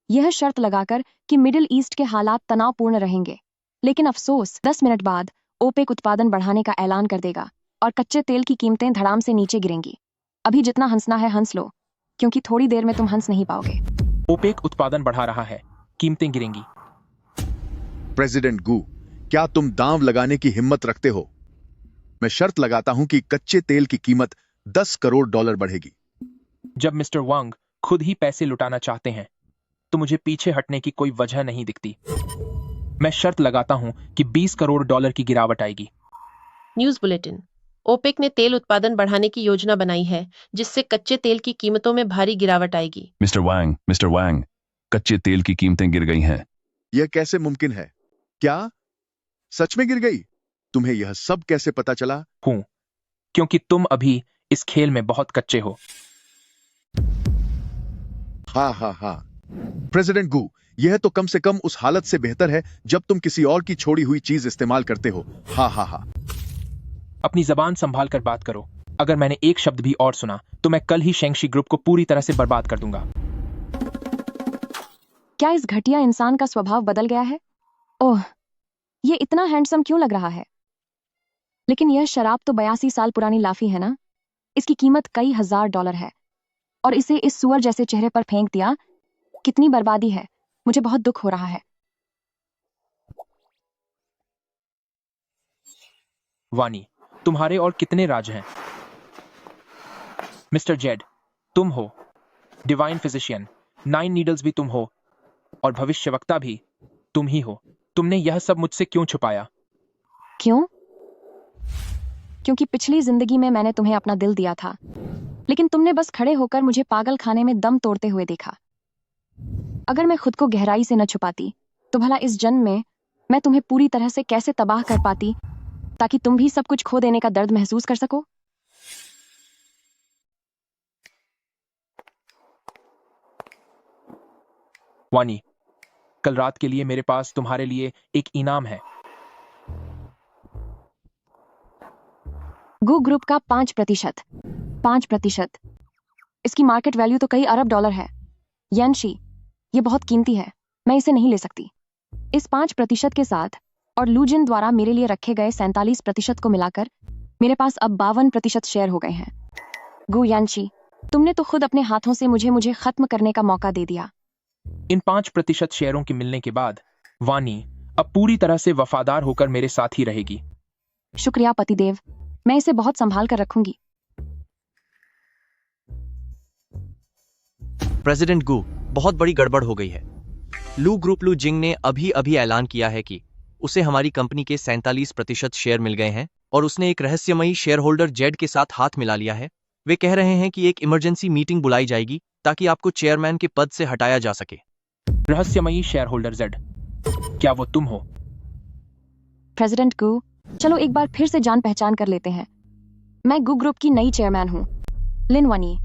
यह शर्त लगाकर कि मिडिल ईस्ट के हालात तनावपूर्ण रहेंगे। लेकिन अफसोस, 10 मिनट बाद ओपेक उत्पादन बढ़ाने का ऐलान कर देगा और कच्चे तेल की कीमतें धड़ाम से नीचे गिरेंगी। अभी जितना हंसना है हंस लो, क्योंकि थोड़ी देर में तुम हंस नहीं पाओगे। ओपेक उत्पादन बढ़ा रहा है, कीमतें गिरेंगी। प्रेसिडेंट गू, क्या तुम दांव लगाने की हिम्मत रखते हो? मैं शर्त लगाता हूं कि कच्चे तेल की कीमत 10 करोड़ डॉलर बढ़ेगी। जब मिस्टर वांग खुद ही पैसे लुटाना चाहते हैं तो मुझे पीछे हटने की कोई वजह नहीं दिखती। मैं शर्त लगाता हूं कि 20 करोड़ डॉलर की गिरावट आएगी। News bulletin. ओपेक ने तेल उत्पादन बढ़ाने की योजना बनाई है, जिससे कच्चे तेल की कीमतों में भारी गिरावट आएगी। मिस्टर वांग, कच्चे तेल की कीमतें गिर गई हैं। यह कैसे मुमकिन है? क्या सच में गिर गई? तुम्हें यह सब कैसे पता चला? हूं, क्योंकि तुम अभी इस खेल में बहुत कच्चे हो। हा। प्रेसिडेंट गू, यह तो कम से कम उस हालत से बेहतर है जब तुम किसी और की छोड़ी हुई चीज इस्तेमाल करते हो। हा। अपनी जबान संभाल कर बात करो। अगर मैंने एक शब्द भी और सुना तो मैं कल ही शेंगशी ग्रुप को पूरी तरह से बर्बाद कर दूंगा। क्या इस घटिया इंसान का स्वभाव बदल गया है? ओह, ये इतना हैंडसम क्यों लग रहा है? लेकिन यह शराब तो 82 साल पुरानी लाफी है ना? इसकी कीमत कई हजार डॉलर है और इसे इस सुअर जैसे चेहरे पर फेंक दिया। कितनी बर्बादी है। मुझे बहुत दुख हो रहा है। वानी, तुम्हारे और कितने राज हैं? मिस्टर जेड, तुम हो। डिवाइन फिजिशियन, 9 नीडल्स भी तुम हो और भविष्यवक्ता भी तुम ही हो। तुमने यह सब मुझसे क्यों छुपाया? क्यों? क्योंकि पिछली जिंदगी में मैंने तुम्हें अपना दिल दिया था, लेकिन तुमने बस खड़े होकर मुझे पागल खाने में दम तोड़ते हुए देखा। अगर मैं खुद को गहराई से न छुपाती तो भला इस जन्म में मैं तुम्हें पूरी तरह से कैसे तबाह कर पाती, ताकि तुम भी सब कुछ खो देने का दर्द महसूस कर सको। वानी, कल रात के लिए मेरे पास तुम्हारे लिए एक इनाम है। गू ग्रुप का 5%। इसकी मार्केट वैल्यू तो कई अरब डॉलर है। यानशी, ये बहुत कीमती है, मैं इसे नहीं ले सकती। इस 5% के साथ और लूजिन द्वारा मेरे लिए रखे गए 47% को मिलाकर मेरे पास अब 52% शेयर हो गए हैं। गू यानशी, तुमने तो खुद अपने हाथों से मुझे खत्म करने का मौका दे दिया। इन 5% शेयरों के मिलने के बाद वानी अब पूरी तरह से वफादार होकर मेरे साथ ही रहेगी। शुक्रिया पतिदेव, मैं इसे बहुत संभाल कर रखूंगी। प्रेसिडेंट गू, बहुत बड़ी गड़बड़ हो गई है। लू ग्रुप लू जिंग ने अभी अभी ऐलान किया है कि उसे हमारी कंपनी के 47% शेयर मिल गए हैं और उसने एक रहस्यमयी शेयर होल्डर जेड के साथ हाथ मिला लिया है। वे कह रहे हैं कि एक इमरजेंसी मीटिंग बुलाई जाएगी ताकि आपको चेयरमैन के पद से हटाया जा सके। रहस्यमयी शेयर होल्डर जेड, क्या वो तुम हो? प्रेसिडेंट गू, चलो एक बार फिर से जान पहचान कर लेते हैं। मैं गू ग्रुप की नई चेयरमैन हूँ, लिन वानी।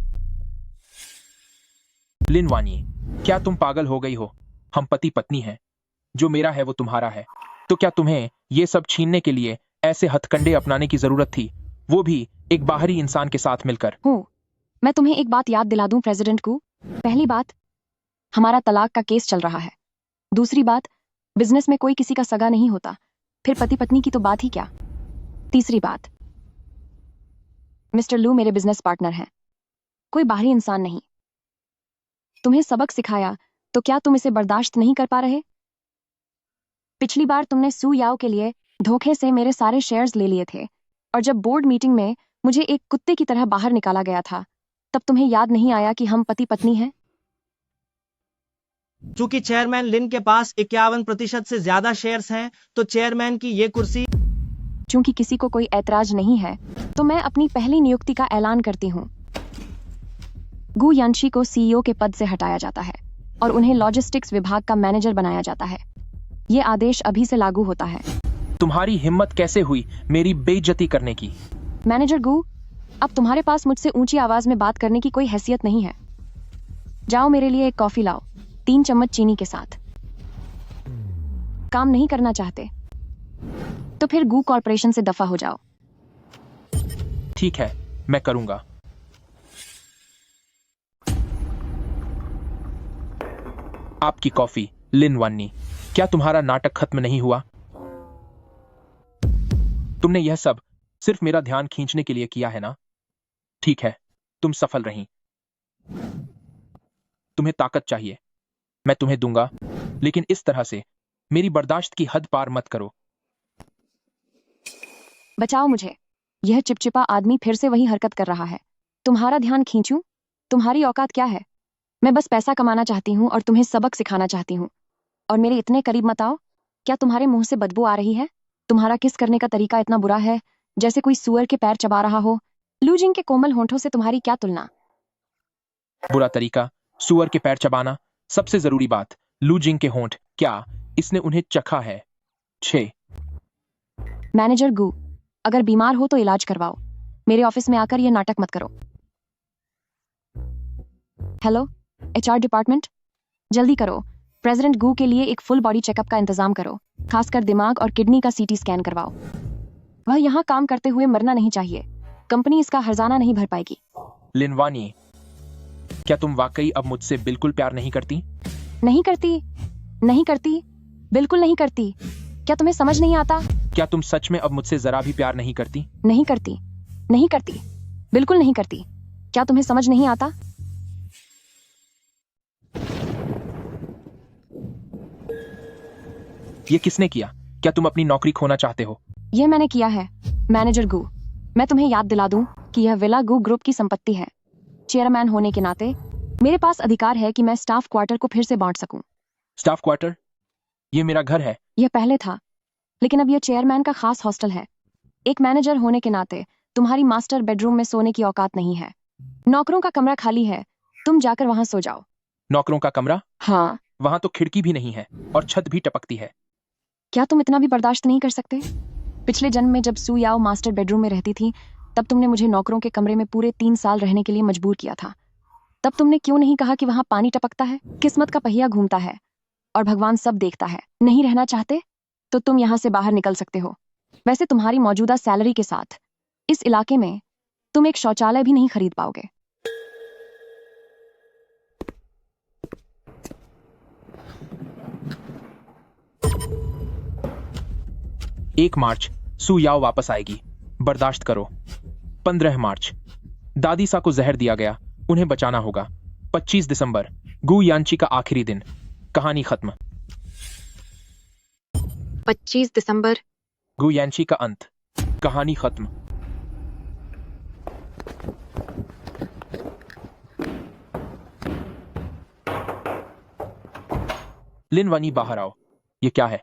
लिन वानी, क्या तुम पागल हो गई हो? हम पति पत्नी हैं। जो मेरा है वो तुम्हारा है, तो क्या तुम्हें ये सब छीनने के लिए ऐसे हथकंडे अपनाने की जरूरत थी, वो भी एक बाहरी इंसान के साथ मिलकर? मैं तुम्हें एक बात याद दिला दूं प्रेसिडेंट को। पहली बात, हमारा तलाक का केस चल रहा है। दूसरी बात, बिजनेस में कोई किसी का सगा नहीं होता, फिर पति पत्नी की तो बात ही क्या। तीसरी बात, मिस्टर लू मेरे बिजनेस पार्टनर हैं, कोई बाहरी इंसान नहीं। तुम्हें सबक सिखाया तो क्या तुम इसे बर्दाश्त नहीं कर पा रहे? पिछली बार तुमने सू याओ के लिए धोखे से मेरे सारे शेयर्स ले लिए थे, और जब बोर्ड मीटिंग में मुझे एक कुत्ते की तरह बाहर निकाला गया था, तब तुम्हें याद नहीं आया कि हम पति पत्नी हैं? चूंकि चेयरमैन लिन के पास 51% से ज्यादा शेयर्स हैं, तो चेयरमैन की ये कुर्सी। चूंकि किसी को कोई ऐतराज नहीं है, तो मैं अपनी पहली नियुक्ति का ऐलान करती हूँ। गू यानशी को सीईओ के पद से हटाया जाता है और उन्हें लॉजिस्टिक्स विभाग का मैनेजर बनाया जाता है। ये आदेश अभी से लागू होता है। तुम्हारी हिम्मत कैसे हुई मेरी बेइज्जती करने की? मैनेजर गू, अब तुम्हारे पास मुझसे ऊंची आवाज में बात करने की कोई हैसियत नहीं है। जाओ मेरे लिए एक कॉफी लाओ, 3 चम्मच चीनी के साथ। काम नहीं करना चाहते तो फिर गू कॉर्पोरेशन से दफा हो जाओ। ठीक है, मैं करूंगा। आपकी कॉफी, लिन वानी। क्या तुम्हारा नाटक खत्म नहीं हुआ? तुमने यह सब सिर्फ मेरा ध्यान खींचने के लिए किया है ना? ठीक है, तुम सफल रही। तुम्हें ताकत चाहिए, मैं तुम्हें दूंगा, लेकिन इस तरह से मेरी बर्दाश्त की हद पार मत करो। बचाओ मुझे, यह चिपचिपा आदमी फिर से वही हरकत कर रहा है। तुम्हारा ध्यान खींचूं? तुम्हारी औकात क्या है? मैं बस पैसा कमाना चाहती हूँ और तुम्हें सबक सिखाना चाहती हूँ, और मेरे इतने करीब मत आओ। क्या तुम्हारे मुंह से बदबू आ रही है? तुम्हारा किस करने का तरीका इतना बुरा है, जैसे कोई सुअर के पैर चबा रहा हो। लूजिंग के कोमल होंठों से तुम्हारी क्या तुलना। बुरा तरीका, सुअर के पैर चबाना। सबसे जरूरी बात, लूजिंग के होंठ, क्या इसने उन्हें चखा है? 6। मैनेजर गू, अगर बीमार हो तो इलाज करवाओ, मेरे ऑफिस में आकर यह नाटक मत करो। हेलो एचआर डिपार्टमेंट, जल्दी करो, प्रेसिडेंट गू के लिए एक फुल बॉडी चेकअप का इंतजाम करो, खासकर दिमाग और किडनी का सीटी स्कैन करवाओ। वह यहाँ काम करते हुए मरना नहीं चाहिए, कंपनी इसका हर्जाना नहीं भर पाएगी। लिन वानी, क्या तुम वाकई अब मुझसे बिल्कुल प्यार नहीं करती? नहीं करती, नहीं करती, बिल्कुल नहीं करती। क्या तुम्हें समझ नहीं आता? क्या तुम सच में अब मुझसे जरा भी प्यार नहीं करती? नहीं करती, नहीं करती, बिल्कुल नहीं करती। क्या तुम्हें समझ नहीं आता? ये किसने किया? क्या तुम अपनी नौकरी खोना चाहते हो? यह मैंने किया है, मैनेजर गू। मैं तुम्हें याद दिला दूं कि यह विला गू ग्रुप की संपत्ति है। चेयरमैन होने के नाते मेरे पास अधिकार है कि मैं स्टाफ क्वार्टर को फिर से बांट सकूं। Staff quarter? ये मेरा घर है। यह पहले था, लेकिन अब यह चेयरमैन का खास हॉस्टल है। एक मैनेजर होने के नाते तुम्हारी मास्टर बेडरूम में सोने की औकात नहीं है। नौकरों का कमरा खाली है, तुम जाकर वहां सो जाओ। नौकरों का कमरा? हाँ। वहां तो खिड़की भी नहीं है और छत भी टपकती है। क्या तुम इतना भी बर्दाश्त नहीं कर सकते? पिछले जन्म में जब सू याओ मास्टर बेडरूम में रहती थी, तब तुमने मुझे नौकरों के कमरे में पूरे 3 साल रहने के लिए मजबूर किया था। तब तुमने क्यों नहीं कहा कि वहां पानी टपकता है, किस्मत का पहिया घूमता है और भगवान सब देखता है। नहीं रहना चाहते तो तुम यहाँ से बाहर निकल सकते हो। वैसे तुम्हारी मौजूदा सैलरी के साथ इस इलाके में तुम एक शौचालय भी नहीं खरीद पाओगे। 1 मार्च सू याओ वापस आएगी, बर्दाश्त करो। 15 मार्च दादी सा को जहर दिया गया, उन्हें बचाना होगा। 25 दिसंबर गु यानची का आखिरी दिन, कहानी खत्म। 25 दिसंबर गु यानची का अंत, कहानी खत्म। लिन वानी बाहर आओ। ये क्या है?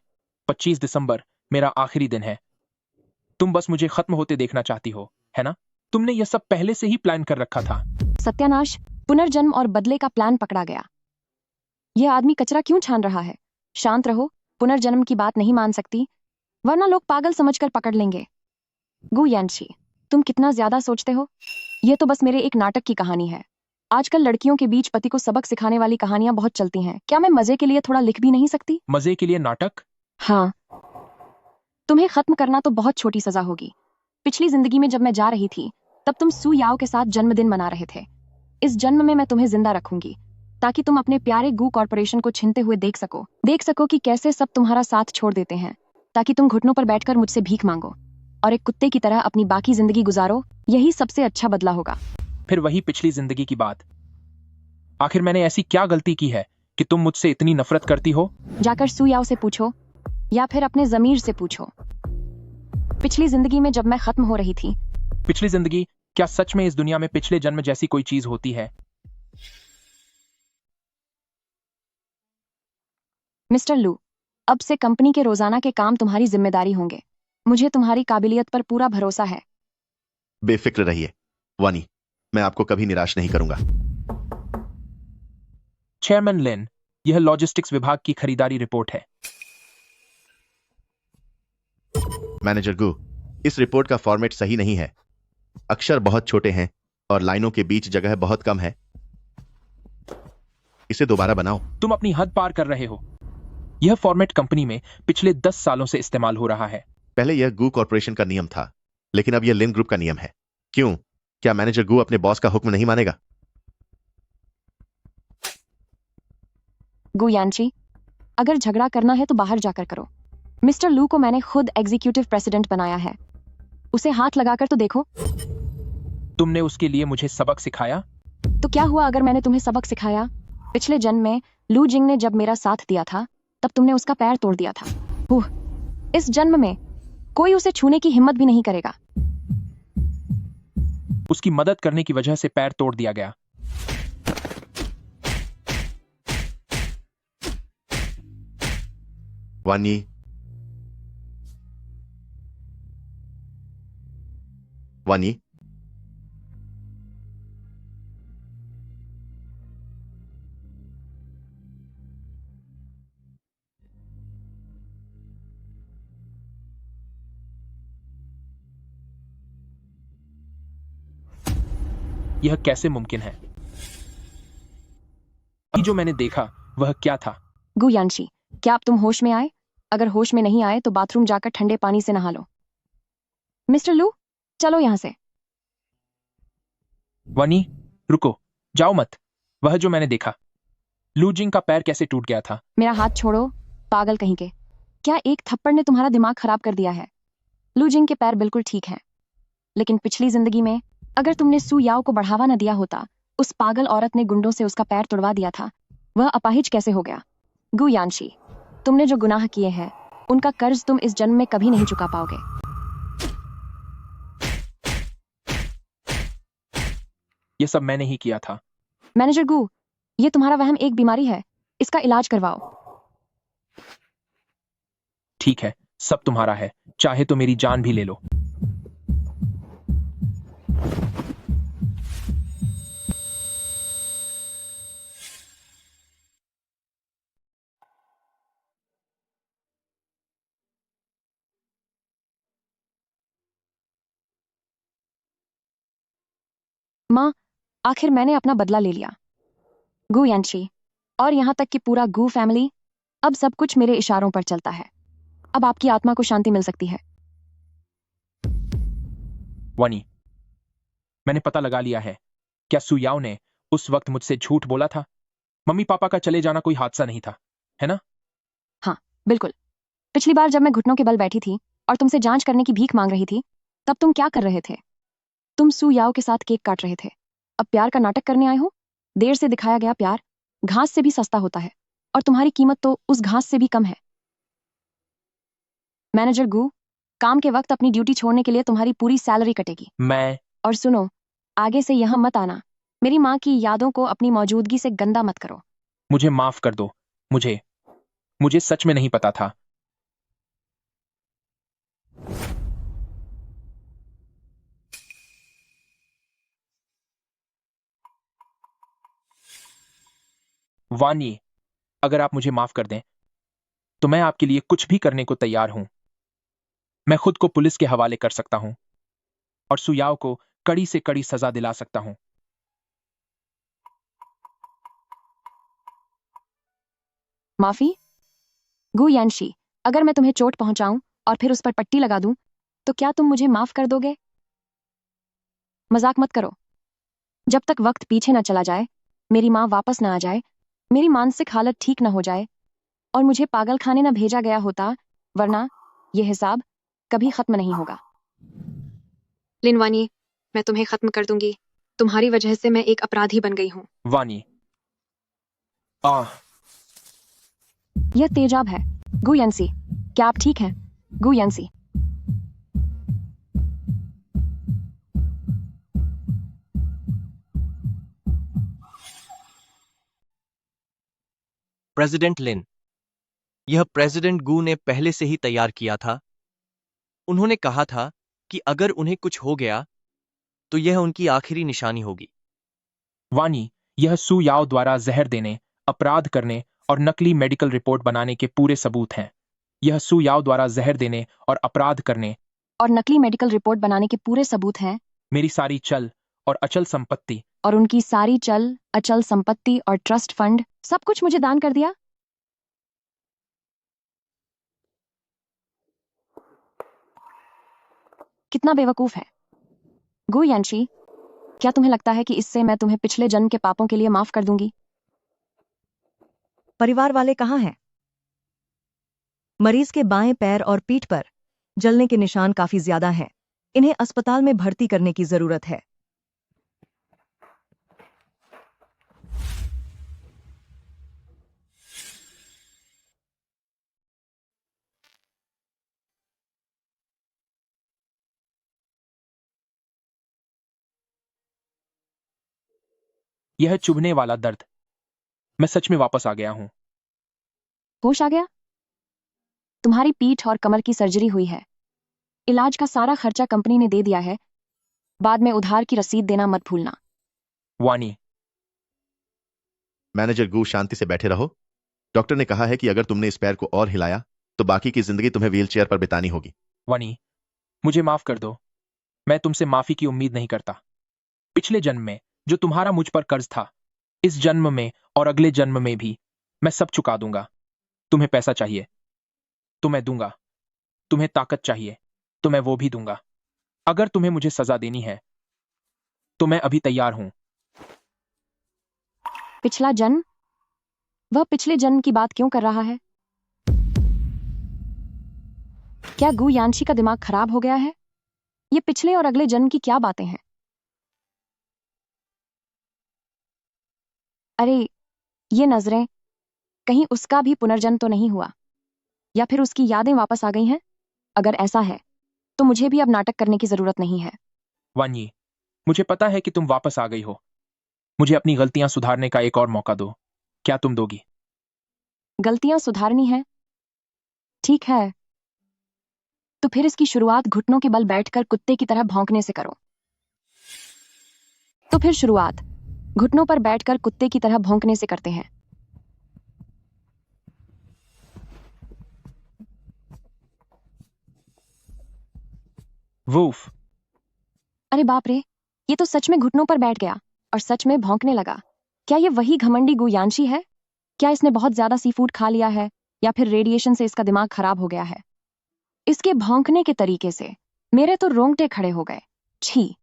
25 दिसंबर मेरा आखिरी दिन है। तुम बस मुझे खत्म होते देखना चाहती हो, है ना? तुमने यह सब पहले से ही प्लान कर रखा था। सत्यानाश, पुनर्जन्म और बदले का प्लान पकड़ा गया। यह आदमी कचरा क्यों छान रहा है? शांत रहो, पुनर्जन्म की बात नहीं मान सकती, वरना लोग पागल समझकर पकड़ लेंगे। गु यानशी, तुम कितना ज्यादा सोचते हो। यह तो बस मेरे एक नाटक की कहानी है। आजकल लड़कियों के बीच पति को सबक सिखाने वाली कहानियां बहुत चलती हैं। क्या मैं मजे के लिए थोड़ा लिख भी नहीं सकती? मजे के लिए नाटक? हाँ। तुम्हें खत्म करना तो बहुत छोटी सजा होगी। पिछली जिंदगी में जब मैं जा रही थी, तब तुम सू याओ के साथ जन्मदिन मना रहे थे। इस जन्म में मैं तुम्हें जिंदा रखूंगी, ताकि तुम अपने प्यारे गू कॉर्पोरेशन को छिनते हुए देख सको कि कैसे सब तुम्हारा साथ छोड़ देते हैं, ताकि तुम घुटनों पर बैठकर मुझसे भीख मांगो और एक कुत्ते की तरह अपनी बाकी जिंदगी गुजारो। यही सबसे अच्छा बदला होगा। फिर वही पिछली जिंदगी की बात। आखिर मैंने ऐसी क्या गलती की है कि तुम मुझसे इतनी नफरत करती हो? जाकर सू याओ से पूछो या फिर अपने जमीर से पूछो। पिछली जिंदगी में जब मैं खत्म हो रही थी। पिछली जिंदगी? क्या सच में इस दुनिया में पिछले जन्म जैसी कोई चीज होती है? मिस्टर लू, अब से कंपनी के रोजाना के काम तुम्हारी जिम्मेदारी होंगे। मुझे तुम्हारी काबिलियत पर पूरा भरोसा है। बेफिक्र रहिए वानी, मैं आपको कभी निराश नहीं करूंगा। चेयरमैन लिन, यह लॉजिस्टिक्स विभाग की खरीदारी रिपोर्ट है। मैनेजर गु, इस रिपोर्ट का फॉर्मेट सही नहीं है। अक्षर बहुत छोटे हैं और लाइनों के बीच जगह बहुत कम है। इसे दोबारा बनाओ। तुम अपनी हद पार कर रहे हो। यह फॉर्मेट कंपनी में पिछले 10 सालों से इस्तेमाल हो रहा है। पहले यह गु कॉर्पोरेशन का नियम था, लेकिन अब यह लिन ग्रुप का नियम है। क्यों? क्या मैनेजर गु अपने बॉस का हुक्म नहीं मानेगा? गु यानची, अगर झगड़ा करना है तो बाहर जाकर करो। मिस्टर लू को मैंने खुद एग्जीक्यूटिव प्रेसिडेंट बनाया है, उसे हाथ लगाकर तो देखो। तुमने उसके लिए मुझे सबक सिखाया? तो क्या हुआ अगर मैंने तुम्हें सबक सिखाया? पिछले जन्म में लू जिंग ने जब मेरा साथ दिया था, तब तुमने उसका पैर तोड़ दिया था। इस जन्म में कोई उसे छूने की हिम्मत भी नहीं करेगा। उसकी मदद करने की वजह से पैर तोड़ दिया गया। वानी, वानी, यह कैसे मुमकिन है? ये जो मैंने देखा वह क्या था? गु यानशी, क्या अब तुम होश में आए? अगर होश में नहीं आए तो बाथरूम जाकर ठंडे पानी से नहा लो। मिस्टर लू, चलो यहां से। वानी, रुको, जाओ मत। वह जो मैंने देखा, लू जिंग का पैर कैसे टूट गया था? मेरा हाथ छोड़ो, पागल कहीं के। क्या एक थप्पड़ ने तुम्हारा दिमाग खराब कर दिया है? लू जिंग के पैर बिल्कुल ठीक हैं, लेकिन पिछली जिंदगी में अगर तुमने सू याओ को बढ़ावा न दिया होता, उस पागल औरत ने गुंडों से उसका पैर तोड़वा दिया था, वह अपाहिज कैसे हो गया? गु यानशी, तुमने जो गुनाह किए हैं, उनका कर्ज तुम इस जन्म में कभी नहीं चुका पाओगे। यह सब मैंने ही किया था। मैनेजर गु, ये तुम्हारा वहम एक बीमारी है, इसका इलाज करवाओ। ठीक है, सब तुम्हारा है, चाहे तो मेरी जान भी ले लो। माँ, आखिर मैंने अपना बदला ले लिया। गू यांशी और यहाँ तक कि पूरा गू फैमिली, अब सब कुछ मेरे इशारों पर चलता है। अब आपकी आत्मा को शांति मिल सकती है। वानी, मैंने पता लगा लिया है। क्या सुयाओ ने उस वक्त मुझसे झूठ बोला था? मम्मी पापा का चले जाना कोई हादसा नहीं था, है ना? हाँ, बिल्कुल। पिछली बार जब मैं घुटनों के बल बैठी थी और तुमसे जांच करने की भीख मांग रही थी, तब तुम क्या कर रहे थे? तुम सू याओ के साथ केक काट रहे थे। अब प्यार का नाटक करने आए हो? देर से दिखाया गया प्यार घास से भी सस्ता होता है, और तुम्हारी कीमत तो उस घास से भी कम है। मैनेजर गू, काम के वक्त अपनी ड्यूटी छोड़ने के लिए तुम्हारी पूरी सैलरी कटेगी। और सुनो, आगे से यहां मत आना। मेरी माँ की यादों को अपनी मौजूदगी से गंदा मत करो। मुझे माफ कर दो। मुझे सच में नहीं पता था। वानी, अगर आप मुझे माफ कर दें तो मैं आपके लिए कुछ भी करने को तैयार हूं। मैं खुद को पुलिस के हवाले कर सकता हूं और सुयाओ को कड़ी से कड़ी सजा दिला सकता हूं। माफी? गू यानशी, अगर मैं तुम्हें चोट पहुंचाऊं और फिर उस पर पट्टी लगा दूं, तो क्या तुम मुझे माफ कर दोगे? मजाक मत करो। जब तक वक्त पीछे न चला जाए, मेरी माँ वापस न आ जाए, मेरी मानसिक हालत ठीक न हो जाए और मुझे पागल खाने न भेजा गया होता, वरना यह हिसाब कभी खत्म नहीं होगा। लिनवानी, मैं तुम्हें खत्म कर दूंगी। तुम्हारी वजह से मैं एक अपराधी बन गई हूँ। वानी, यह तेजाब है। गू यंसी, क्या आप ठीक हैं? गू यंसी। प्रेसिडेंट लिन, यह प्रेसिडेंट गू ने पहले से ही तैयार किया था। उन्होंने कहा था कि अगर उन्हें कुछ हो गया तो यह उनकी आखिरी निशानी होगी। वानी, यह सू याओ द्वारा जहर देने, अपराध करने और नकली मेडिकल रिपोर्ट बनाने के पूरे सबूत हैं। यह सू याओ द्वारा जहर देने और अपराध करने और नकली मेडिकल रिपोर्ट बनाने के पूरे सबूत हैं। मेरी सारी चल और अचल संपत्ति और उनकी सारी चल, अचल संपत्ति और ट्रस्ट फंड सब कुछ मुझे दान कर दिया। कितना बेवकूफ है। गू यांशी, क्या तुम्हें लगता है कि इससे मैं तुम्हें पिछले जन्म के पापों के लिए माफ कर दूंगी? परिवार वाले कहाँ हैं? मरीज के बाएं पैर और पीठ पर जलने के निशान काफी ज्यादा हैं। इन्हें अस्पताल में भर्ती करने की जरूरत है। यह चुभने वाला दर्द। मैं सच में वापस आ गया हूं। होश आ गया? तुम्हारी पीठ और कमर की सर्जरी हुई है। इलाज का सारा खर्चा कंपनी ने दे दिया है। बाद में उधार की रसीद देना मत भूलना। वानी, मैनेजर गू, शांति से बैठे रहो। डॉक्टर ने कहा है कि अगर तुमने इस पैर को और हिलाया तो बाकी की जिंदगी तुम्हें व्हीलचेयर पर बितानी होगी। वानी, मुझे माफ कर दो। मैं तुमसे माफी की उम्मीद नहीं करता। पिछले जन्म में जो तुम्हारा मुझ पर कर्ज था, इस जन्म में और अगले जन्म में भी मैं सब चुका दूंगा। तुम्हें पैसा चाहिए तो मैं दूंगा। तुम्हें ताकत चाहिए तो मैं वो भी दूंगा। अगर तुम्हें मुझे सजा देनी है तो मैं अभी तैयार हूं। पिछला जन्म? वह पिछले जन्म की बात क्यों कर रहा है? क्या गू यांशी का दिमाग खराब हो गया है? ये पिछले और अगले जन्म की क्या बातें हैं? अरे, ये नजरें, कहीं उसका भी पुनर्जन्म तो नहीं हुआ? या फिर उसकी यादें वापस आ गई हैं? अगर ऐसा है तो मुझे भी अब नाटक करने की जरूरत नहीं है। वानी, मुझे पता है कि तुम वापस आ गई हो। मुझे अपनी गलतियां सुधारने का एक और मौका दो। क्या तुम दोगी? गलतियां सुधारनी है? ठीक है, तो फिर इसकी शुरुआत घुटनों के बल बैठकर कुत्ते की तरह भौंकने से करो। तो फिर शुरुआत घुटनों पर बैठकर कुत्ते की तरह भौंकने से करते हैं। वूफ। अरे बाप रे, ये तो सच में घुटनों पर बैठ गया और सच में भौंकने लगा। क्या ये वही घमंडी गुयांशी है? क्या इसने बहुत ज्यादा सीफूड खा लिया है या फिर रेडिएशन से इसका दिमाग खराब हो गया है? इसके भौंकने के तरीके से मेरे तो रोंगटे खड़े हो गए। छी!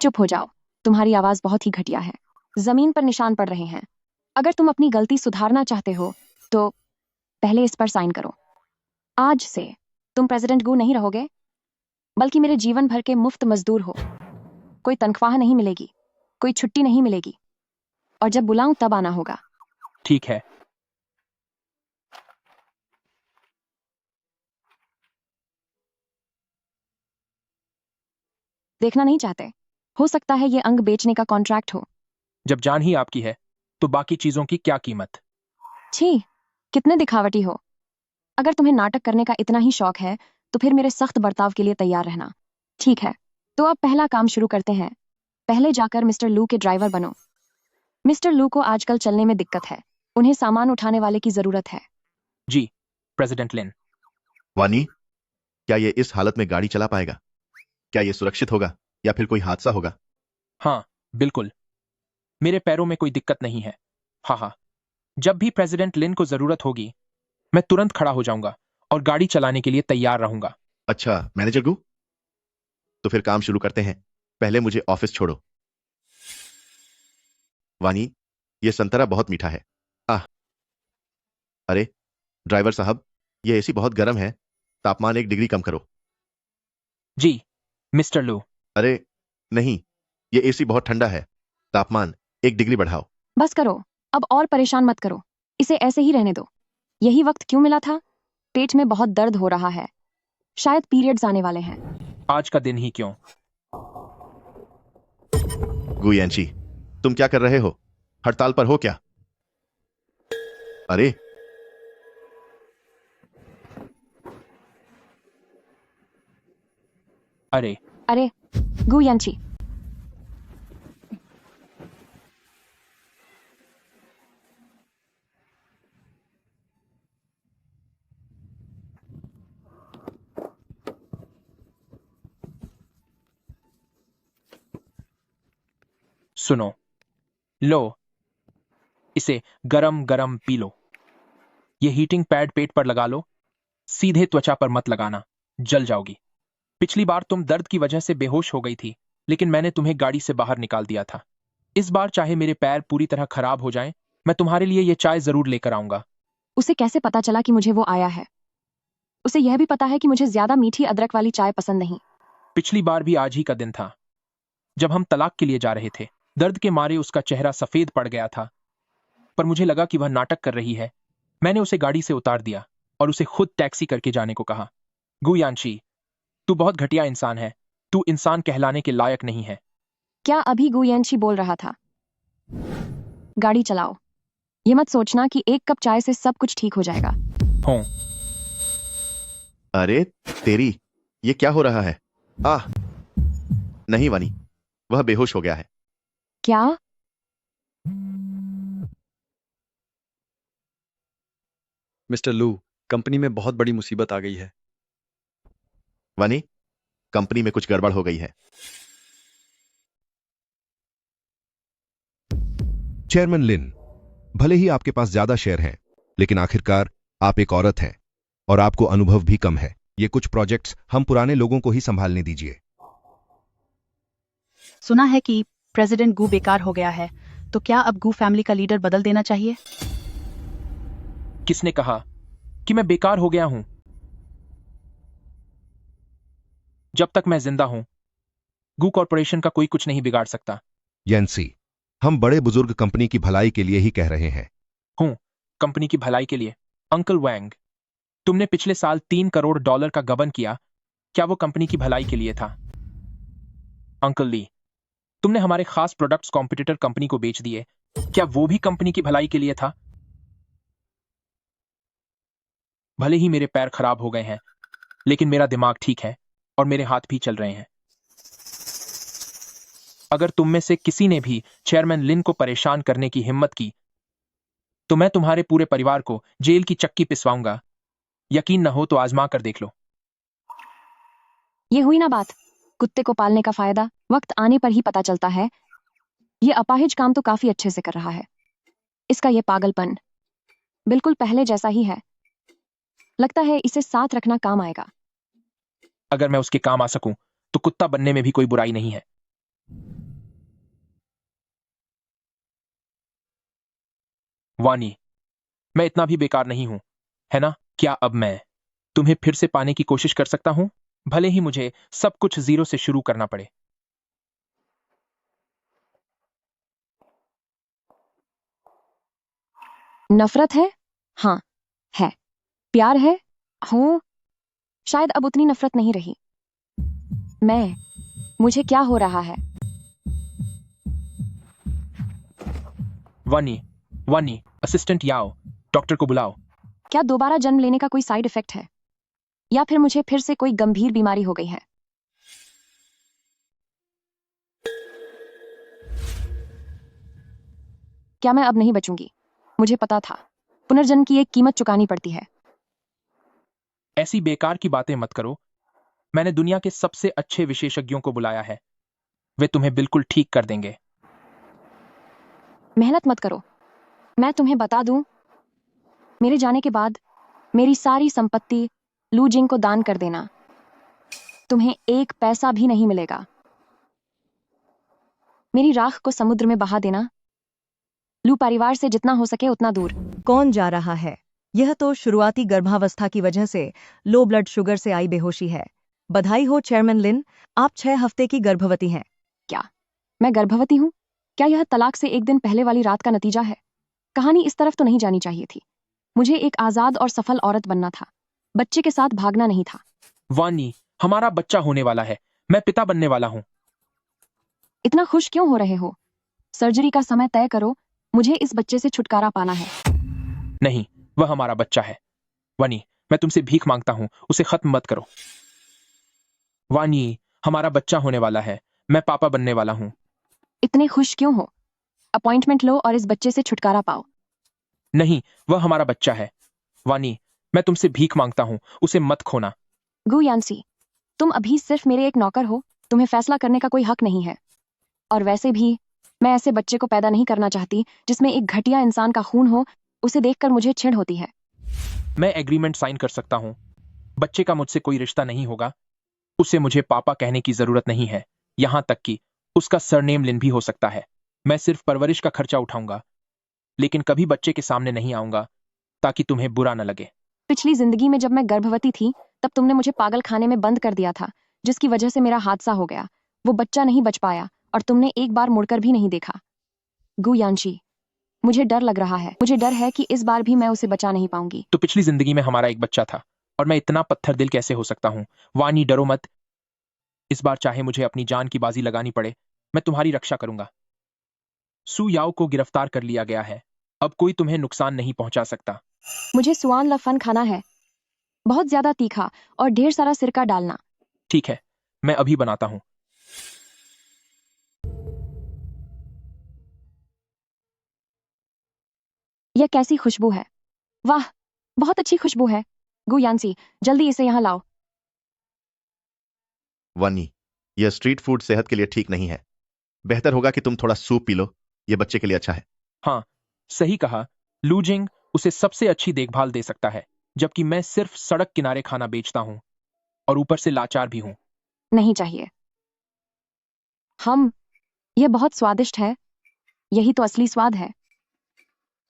चुप हो जाओ, तुम्हारी आवाज बहुत ही घटिया है। जमीन पर निशान पड़ रहे हैं। अगर तुम अपनी गलती सुधारना चाहते हो तो पहले इस पर साइन करो। आज से तुम प्रेसिडेंट गू नहीं रहोगे, बल्कि मेरे जीवन भर के मुफ्त मजदूर हो। कोई तनख्वाह नहीं मिलेगी, कोई छुट्टी नहीं मिलेगी, और जब बुलाऊं तब आना होगा। ठीक है। देखना नहीं चाहते? हो सकता है ये अंग बेचने का कॉन्ट्रैक्ट हो। जब जान ही आपकी है तो बाकी चीजों की क्या कीमत? छी! कितने दिखावटी हो। अगर तुम्हें नाटक करने का इतना ही शौक है तो फिर मेरे सख्त बर्ताव के लिए तैयार रहना। ठीक है, तो अब पहला काम शुरू करते हैं। पहले जाकर मिस्टर लू के ड्राइवर बनो। मिस्टर लू को आजकल चलने में दिक्कत है। उन्हें सामान उठाने वाले की जरूरत है। जी, प्रेसिडेंट लिन। वानी, क्या ये इस हालत में गाड़ी चला पाएगा? क्या ये सुरक्षित होगा या फिर कोई हादसा होगा? हाँ, बिल्कुल। मेरे पैरों में कोई दिक्कत नहीं है। हाँ, जब भी प्रेसिडेंट लिन को जरूरत होगी मैं तुरंत खड़ा हो जाऊंगा और गाड़ी चलाने के लिए तैयार रहूंगा। अच्छा मैनेजर गू, तो फिर काम शुरू करते हैं। पहले मुझे ऑफिस छोड़ो। वानी, ये संतरा बहुत मीठा है। आह! अरे ड्राइवर साहब, ये एसी बहुत गर्म है, तापमान 1 डिग्री कम करो। जी, मिस्टर लू। अरे नहीं, ये एसी बहुत ठंडा है, तापमान 1 डिग्री बढ़ाओ। बस करो, अब और परेशान मत करो। इसे ऐसे ही रहने दो। यही वक्त क्यों मिला था? पेट में बहुत दर्द हो रहा है। शायद पीरियड्स आने वाले हैं। आज का दिन ही क्यों? गुयांशी, तुम क्या कर रहे हो? हड़ताल पर हो क्या? अरे अरे गुयांशी, सुनो, लो, इसे गरम गरम पी लो। ये हीटिंग पैड पेट पर लगा लो, सीधे त्वचा पर मत लगाना, जल जाओगी। पिछली बार तुम दर्द की वजह से बेहोश हो गई थी, लेकिन मैंने तुम्हें गाड़ी से बाहर निकाल दिया था। इस बार चाहे मेरे पैर पूरी तरह खराब हो जाएं, मैं तुम्हारे लिए ये चाय जरूर लेकर आऊंगा। उसे कैसे पता चला कि मुझे वो आया है? उसे यह भी पता है कि मुझे ज्यादा मीठी अदरक वाली चाय पसंद नहीं। पिछली बार भी आज ही का दिन था, जब हम तलाक के लिए जा रहे थे। दर्द के मारे उसका चेहरा सफेद पड़ गया था, पर मुझे लगा कि वह नाटक कर रही है। मैंने उसे गाड़ी से उतार दिया और उसे खुद टैक्सी करके जाने को कहा। गुयांशी, तू बहुत घटिया इंसान है। तू इंसान कहलाने के लायक नहीं है। क्या अभी गुयांशी बोल रहा था? गाड़ी चलाओ। ये मत सोचना कि एक कप चाय से सब कुछ ठीक हो जाएगा। हों। अरे तेरी, ये क्या हो रहा है? आह! नहीं वानी, वह बेहोश हो गया है। क्या? मिस्टर लू, कंपनी में बहुत बड़ी मुसीबत आ गई है। वानी, कंपनी में कुछ गड़बड़ हो गई है। चेयरमैन लिन, भले ही आपके पास ज्यादा शेयर हैं, लेकिन आखिरकार आप एक औरत हैं और आपको अनुभव भी कम है। ये कुछ प्रोजेक्ट्स हम पुराने लोगों को ही संभालने दीजिए। सुना है कि प्रेसिडेंट गू बेकार हो गया है, तो क्या अब गू फैमिली का लीडर बदल देना चाहिए? किसने कहा कि मैं बेकार हो गया हूं? जब तक मैं जिंदा हूं, गू कॉर्पोरेशन का कोई कुछ नहीं बिगाड़ सकता। येंसी, हम बड़े बुजुर्ग कंपनी की भलाई के लिए ही कह रहे हैं। हूं, कंपनी की भलाई के लिए। अंकल वैंग, तुमने पिछले साल $3 करोड़ का गबन किया, क्या वो कंपनी की भलाई के लिए था? अंकल ली, तुमने हमारे खास प्रोडक्ट्स कॉम्पिटिटर कंपनी को बेच दिए, क्या वो भी कंपनी की भलाई के लिए था? भले ही मेरे पैर खराब हो गए हैं, लेकिन मेरा दिमाग ठीक है और मेरे हाथ भी चल रहे हैं। अगर तुम में से किसी ने भी चेयरमैन लिन को परेशान करने की हिम्मत की, तो मैं तुम्हारे पूरे परिवार को जेल की चक्की पिसवाऊंगा। यकीन न हो तो आजमा कर देख लो। ये हुई ना बात। कुत्ते को पालने का फायदा वक्त आने पर ही पता चलता है। ये अपाहिज काम तो काफी अच्छे से कर रहा है। इसका ये पागलपन बिल्कुल पहले जैसा ही है। लगता है इसे साथ रखना काम आएगा। अगर मैं उसके काम आ सकूं तो कुत्ता बनने में भी कोई बुराई नहीं है। वानी, मैं इतना भी बेकार नहीं हूं, है ना? क्या अब मैं तुम्हें फिर से पाने की कोशिश कर सकता हूं, भले ही मुझे सब कुछ जीरो से शुरू करना पड़े? नफरत है? हाँ, है। प्यार है? हो, शायद अब उतनी नफरत नहीं रही। मुझे क्या हो रहा है? वानी, वानी, असिस्टेंट याओ, डॉक्टर को बुलाओ। क्या दोबारा जन्म लेने का कोई साइड इफेक्ट है, या फिर मुझे फिर से कोई गंभीर बीमारी हो गई है? क्या मैं अब नहीं बचूंगी? मुझे पता था, पुनर्जन्म की एक कीमत चुकानी पड़ती है। ऐसी बेकार की बातें मत करो। मैंने दुनिया के सबसे अच्छे विशेषज्ञों को बुलाया है, वे तुम्हें बिल्कुल ठीक कर देंगे। मेहनत मत करो। मैं तुम्हें बता दूं, मेरे जाने के बाद मेरी सारी संपत्ति लू जिंग को दान कर देना। तुम्हें एक पैसा भी नहीं मिलेगा। मेरी राख को समुद्र में बहा देना। लू परिवार से जितना हो सके उतना दूर। कौन जा रहा है? यह तो शुरुआती गर्भावस्था की वजह से लो ब्लड शुगर से आई बेहोशी है। बधाई हो चेयरमैन लिन, आप 6 हफ्ते की गर्भवती हैं। क्या मैं गर्भवती हूँ? क्या यह तलाक से एक दिन पहले वाली रात का नतीजा है? कहानी इस तरफ तो नहीं जानी चाहिए थी। मुझे एक आजाद और सफल औरत बनना था, बच्चे के साथ भागना नहीं था। वानी, हमारा बच्चा होने वाला है। मैं पिता बनने वाला हूँ। इतना खुश क्यों हो रहे हो? सर्जरी का समय तय करो, मुझे इस बच्चे से छुटकारा पाना है। नहीं, वह हमारा बच्चा है। वानी, मैं तुमसे भीख मांगता हूँ, उसे खत्म मत करो। वानी, हमारा बच्चा होने वाला है। मैं पापा बनने वाला हूँ। इतने खुश क्यों हो? अपॉइंटमेंट लो और इस बच्चे से छुटकारा पाओ। नहीं, वह हमारा बच्चा है। वानी, मैं तुमसे भीख मांगता हूँ, उसे मत खोना। गु यानसी, तुम अभी सिर्फ मेरे एक नौकर हो, तुम्हें फैसला करने का कोई हक नहीं है। और वैसे भी मैं ऐसे बच्चे को पैदा नहीं करना चाहती जिसमें एक घटिया इंसान का खून हो। उसे देखकर मुझे चिढ़ होती है। मैं एग्रीमेंट साइन कर सकता हूँ। बच्चे का मुझसे कोई रिश्ता नहीं होगा। उसे मुझे पापा कहने की जरूरत नहीं है, यहां तक कि उसका सरनेम लिन भी हो सकता है। मैं सिर्फ परवरिश का खर्चा उठाऊंगा, लेकिन कभी बच्चे के सामने नहीं आऊंगा ताकि तुम्हें बुरा न लगे। पिछली जिंदगी में जब मैं गर्भवती थी तब तुमने मुझे पागल खाने में बंद कर दिया था, जिसकी वजह से मेरा हादसा हो गया। वो बच्चा नहीं बच पाया और तुमने एक बार मुड़कर भी नहीं देखा। गु यानशी, मुझे डर लग रहा है। मुझे डर है कि इस बार भी मैं उसे बचा नहीं पाऊंगी। तो पिछली जिंदगी में हमारा एक बच्चा था और मैं इतना पत्थर दिल कैसे हो सकता हूँ? वानी, डरो मत। इस बार चाहे मुझे अपनी जान की बाजी लगानी पड़े, मैं तुम्हारी रक्षा करूंगा। सू याओ को गिरफ्तार कर लिया गया है। अब कोई तुम्हें नुकसान नहीं पहुंचा सकता। मुझे सुआन लफन खाना है, बहुत ज्यादा तीखा और ढेर सारा सिरका डालना। ठीक है, मैं अभी बनाता हूं। यह कैसी खुशबू है? वाह, बहुत अच्छी खुशबू है। गु यानसी, जल्दी इसे यहाँ लाओ। वानी, यह स्ट्रीट फूड सेहत के लिए ठीक नहीं है। बेहतर होगा कि तुम थोड़ा सूप पी लो, यह बच्चे के लिए अच्छा है। हाँ, सही कहा। लू जिंग उसे सबसे अच्छी देखभाल दे सकता है, जबकि मैं सिर्फ सड़क किनारे खाना बेचता हूं और ऊपर से लाचार भी हूं। नहीं चाहिए। यह बहुत स्वादिष्ट है। यही तो असली स्वाद है।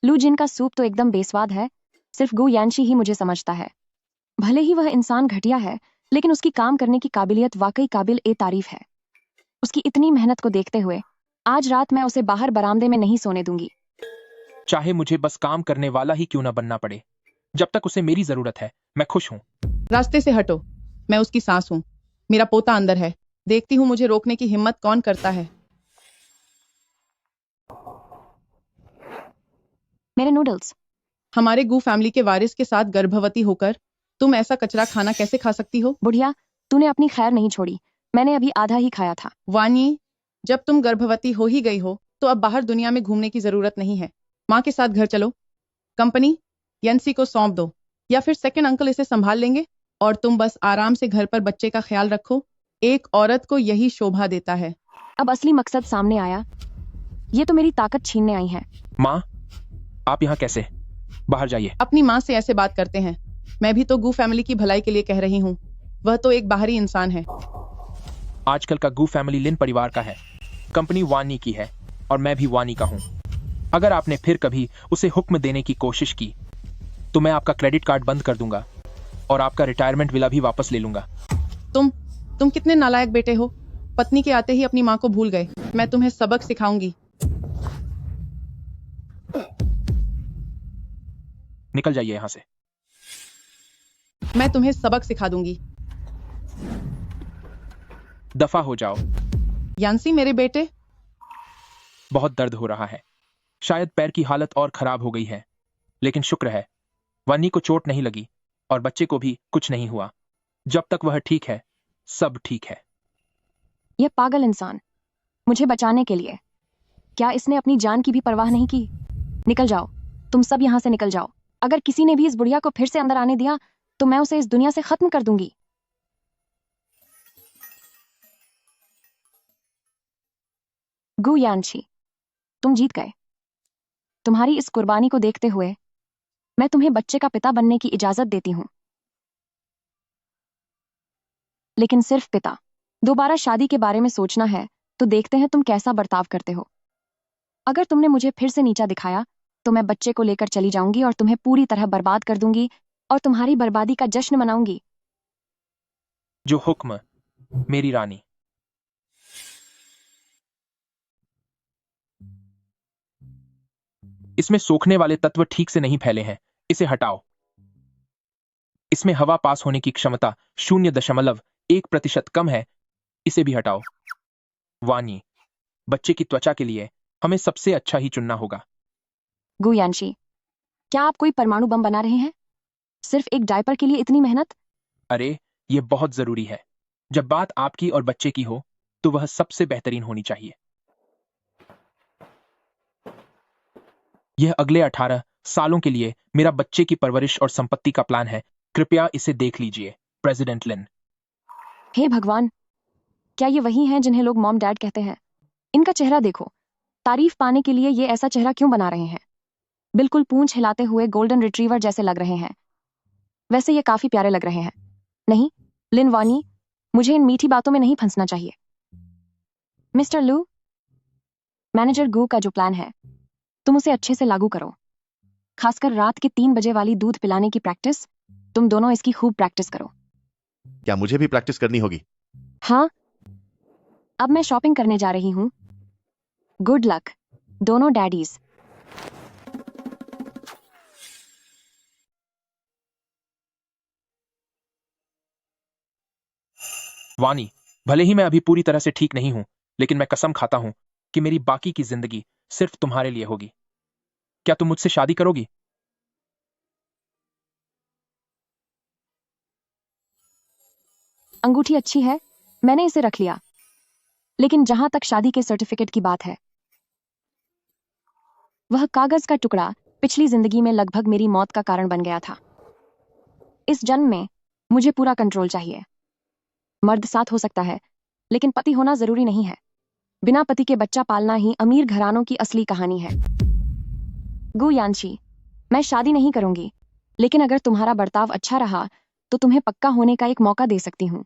लू जिन का सूप तो एकदम बेस्वाद है। सिर्फ गु यानशी ही मुझे समझता है। भले ही वह इंसान घटिया है, लेकिन उसकी काम करने की काबिलियत वाकई काबिल ए तारीफ है। उसकी इतनी मेहनत को देखते हुए आज रात मैं उसे बाहर बरामदे में नहीं सोने दूंगी। चाहे मुझे बस काम करने वाला ही क्यों न बनना पड़े, जब तक उसे मेरी जरूरत है, मैं खुश हूं। रास्ते से हटो, मैं उसकी सास हूँ। मेरा पोता अंदर है, देखती हूँ मुझे रोकने की हिम्मत कौन करता है। मेरे नूडल्स। हमारे गू फैमिली के वारिस के साथ गर्भवती होकर तुम ऐसा कचरा खाना कैसे खा सकती हो? बुढ़िया, तूने अपनी खैर नहीं छोड़ी। मैंने अभी आधा ही खाया था। वानी, जब तुम गर्भवती हो ही गई हो तो अब बाहर दुनिया में घूमने की जरूरत नहीं है। माँ के साथ घर चलो। कंपनी यंसी को सौंप दो, या फिर सेकंड अंकल इसे संभाल लेंगे और तुम बस आराम से घर पर बच्चे का ख्याल रखो। एक औरत को यही शोभा देता है। अब असली मकसद सामने आया। ये तो मेरी ताकत छीनने आई है। माँ, आप यहाँ कैसे? बाहर जाइए। अपनी माँ से ऐसे बात करते हैं? मैं भी तो गू फैमिली की भलाई के लिए कह रही हूँ। वह तो एक बाहरी इंसान है। आजकल का गू फैमिली लिन परिवार का है। कंपनी वानी की है और मैं भी वानी का हूँ। अगर आपने फिर कभी उसे हुक्म देने की कोशिश की तो मैं आपका क्रेडिट कार्ड बंद कर दूंगा और आपका रिटायरमेंट विला भी वापस ले लूंगा। तुम कितने नालायक बेटे हो। पत्नी के आते ही अपनी माँ को भूल गए। मैं तुम्हें सबक सिखाऊंगी। निकल जाइए यहाँ से। मैं तुम्हें सबक सिखा दूंगी। दफा हो जाओ। यान्सी मेरे बेटे। बहुत दर्द हो रहा है। शायद पैर की हालत और खराब हो गई है, लेकिन शुक्र है वानी को चोट नहीं लगी और बच्चे को भी कुछ नहीं हुआ। जब तक वह ठीक है, सब ठीक है। यह पागल इंसान मुझे बचाने के लिए, क्या इसने अपनी जान की भी परवाह नहीं की? निकल जाओ, तुम सब यहाँ से निकल जाओ। अगर किसी ने भी इस बुढ़िया को फिर से अंदर आने दिया तो मैं उसे इस दुनिया से खत्म कर दूंगी। गु यानशी, तुम जीत गए। तुम्हारी इस कुर्बानी को देखते हुए मैं तुम्हें बच्चे का पिता बनने की इजाजत देती हूं, लेकिन सिर्फ पिता। दोबारा शादी के बारे में सोचना है तो देखते हैं तुम कैसा बर्ताव करते हो। अगर तुमने मुझे फिर से नीचा दिखाया तो मैं बच्चे को लेकर चली जाऊंगी और तुम्हें पूरी तरह बर्बाद कर दूंगी और तुम्हारी बर्बादी का जश्न मनाऊंगी। जो हुक्म, मेरी रानी। इसमें सोखने वाले तत्व ठीक से नहीं फैले हैं, इसे हटाओ। इसमें हवा पास होने की क्षमता 0.1% कम है, इसे भी हटाओ। वानी, बच्चे की त्वचा के लिए हमें सबसे अच्छा ही चुनना होगा। गु यानशी, क्या आप कोई परमाणु बम बना रहे हैं? सिर्फ एक डायपर के लिए इतनी मेहनत? अरे, यह बहुत जरूरी है। जब बात आपकी और बच्चे की हो तो वह सबसे बेहतरीन होनी चाहिए। यह अगले 18 सालों के लिए मेरा बच्चे की परवरिश और संपत्ति का प्लान है। कृपया इसे देख लीजिए, प्रेसिडेंट लिन। हे भगवान, क्या ये वही हैं जिन्हें लोग मॉम डैड कहते हैं? इनका चेहरा देखो। तारीफ पाने के लिए ये ऐसा चेहरा क्यों बना रहे हैं? बिल्कुल पूंछ हिलाते हुए गोल्डन रिट्रीवर जैसे लग रहे हैं। वैसे ये काफी प्यारे लग रहे हैं। नहीं, लिन वानी, मुझे इन मीठी बातों में नहीं फंसना चाहिए। मिस्टर लू, मैनेजर गू का जो प्लान है तुम उसे अच्छे से लागू करो। खासकर रात के 3 बजे वाली दूध पिलाने की प्रैक्टिस। तुम दोनों इसकी खूब प्रैक्टिस करो। क्या मुझे भी प्रैक्टिस करनी होगी? हाँ, अब मैं शॉपिंग करने जा रही हूँ। गुड लक दोनों डैडीज। वानी, भले ही मैं अभी पूरी तरह से ठीक नहीं हूं, लेकिन मैं कसम खाता हूं कि मेरी बाकी की जिंदगी सिर्फ तुम्हारे लिए होगी। क्या तुम मुझसे शादी करोगी? अंगूठी अच्छी है, मैंने इसे रख लिया। लेकिन जहां तक शादी के सर्टिफिकेट की बात है, वह कागज का टुकड़ा पिछली जिंदगी में लगभग मेरी मौत का कारण बन गया था। इस जन्म में मुझे पूरा कंट्रोल चाहिए। मर्द साथ हो सकता है, लेकिन पति होना जरूरी नहीं है। बिना पति के बच्चा पालना ही अमीर घरानों की असली कहानी है। गु यानशी, मैं शादी नहीं करूंगी, लेकिन अगर तुम्हारा बर्ताव अच्छा रहा तो तुम्हें पक्का होने का एक मौका दे सकती हूँ।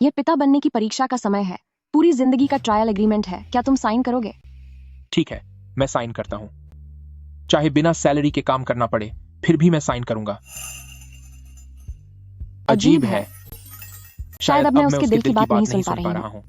यह पिता बनने की परीक्षा का समय है। पूरी जिंदगी का ट्रायल एग्रीमेंट है। क्या तुम साइन करोगे? ठीक है, मैं साइन करता हूं। चाहे बिना सैलरी के काम करना पड़े, फिर भी मैं साइन करूंगा। अजीब है, शायद अब मैं उसके दिल की बात नहीं सुन पा रही हूँ।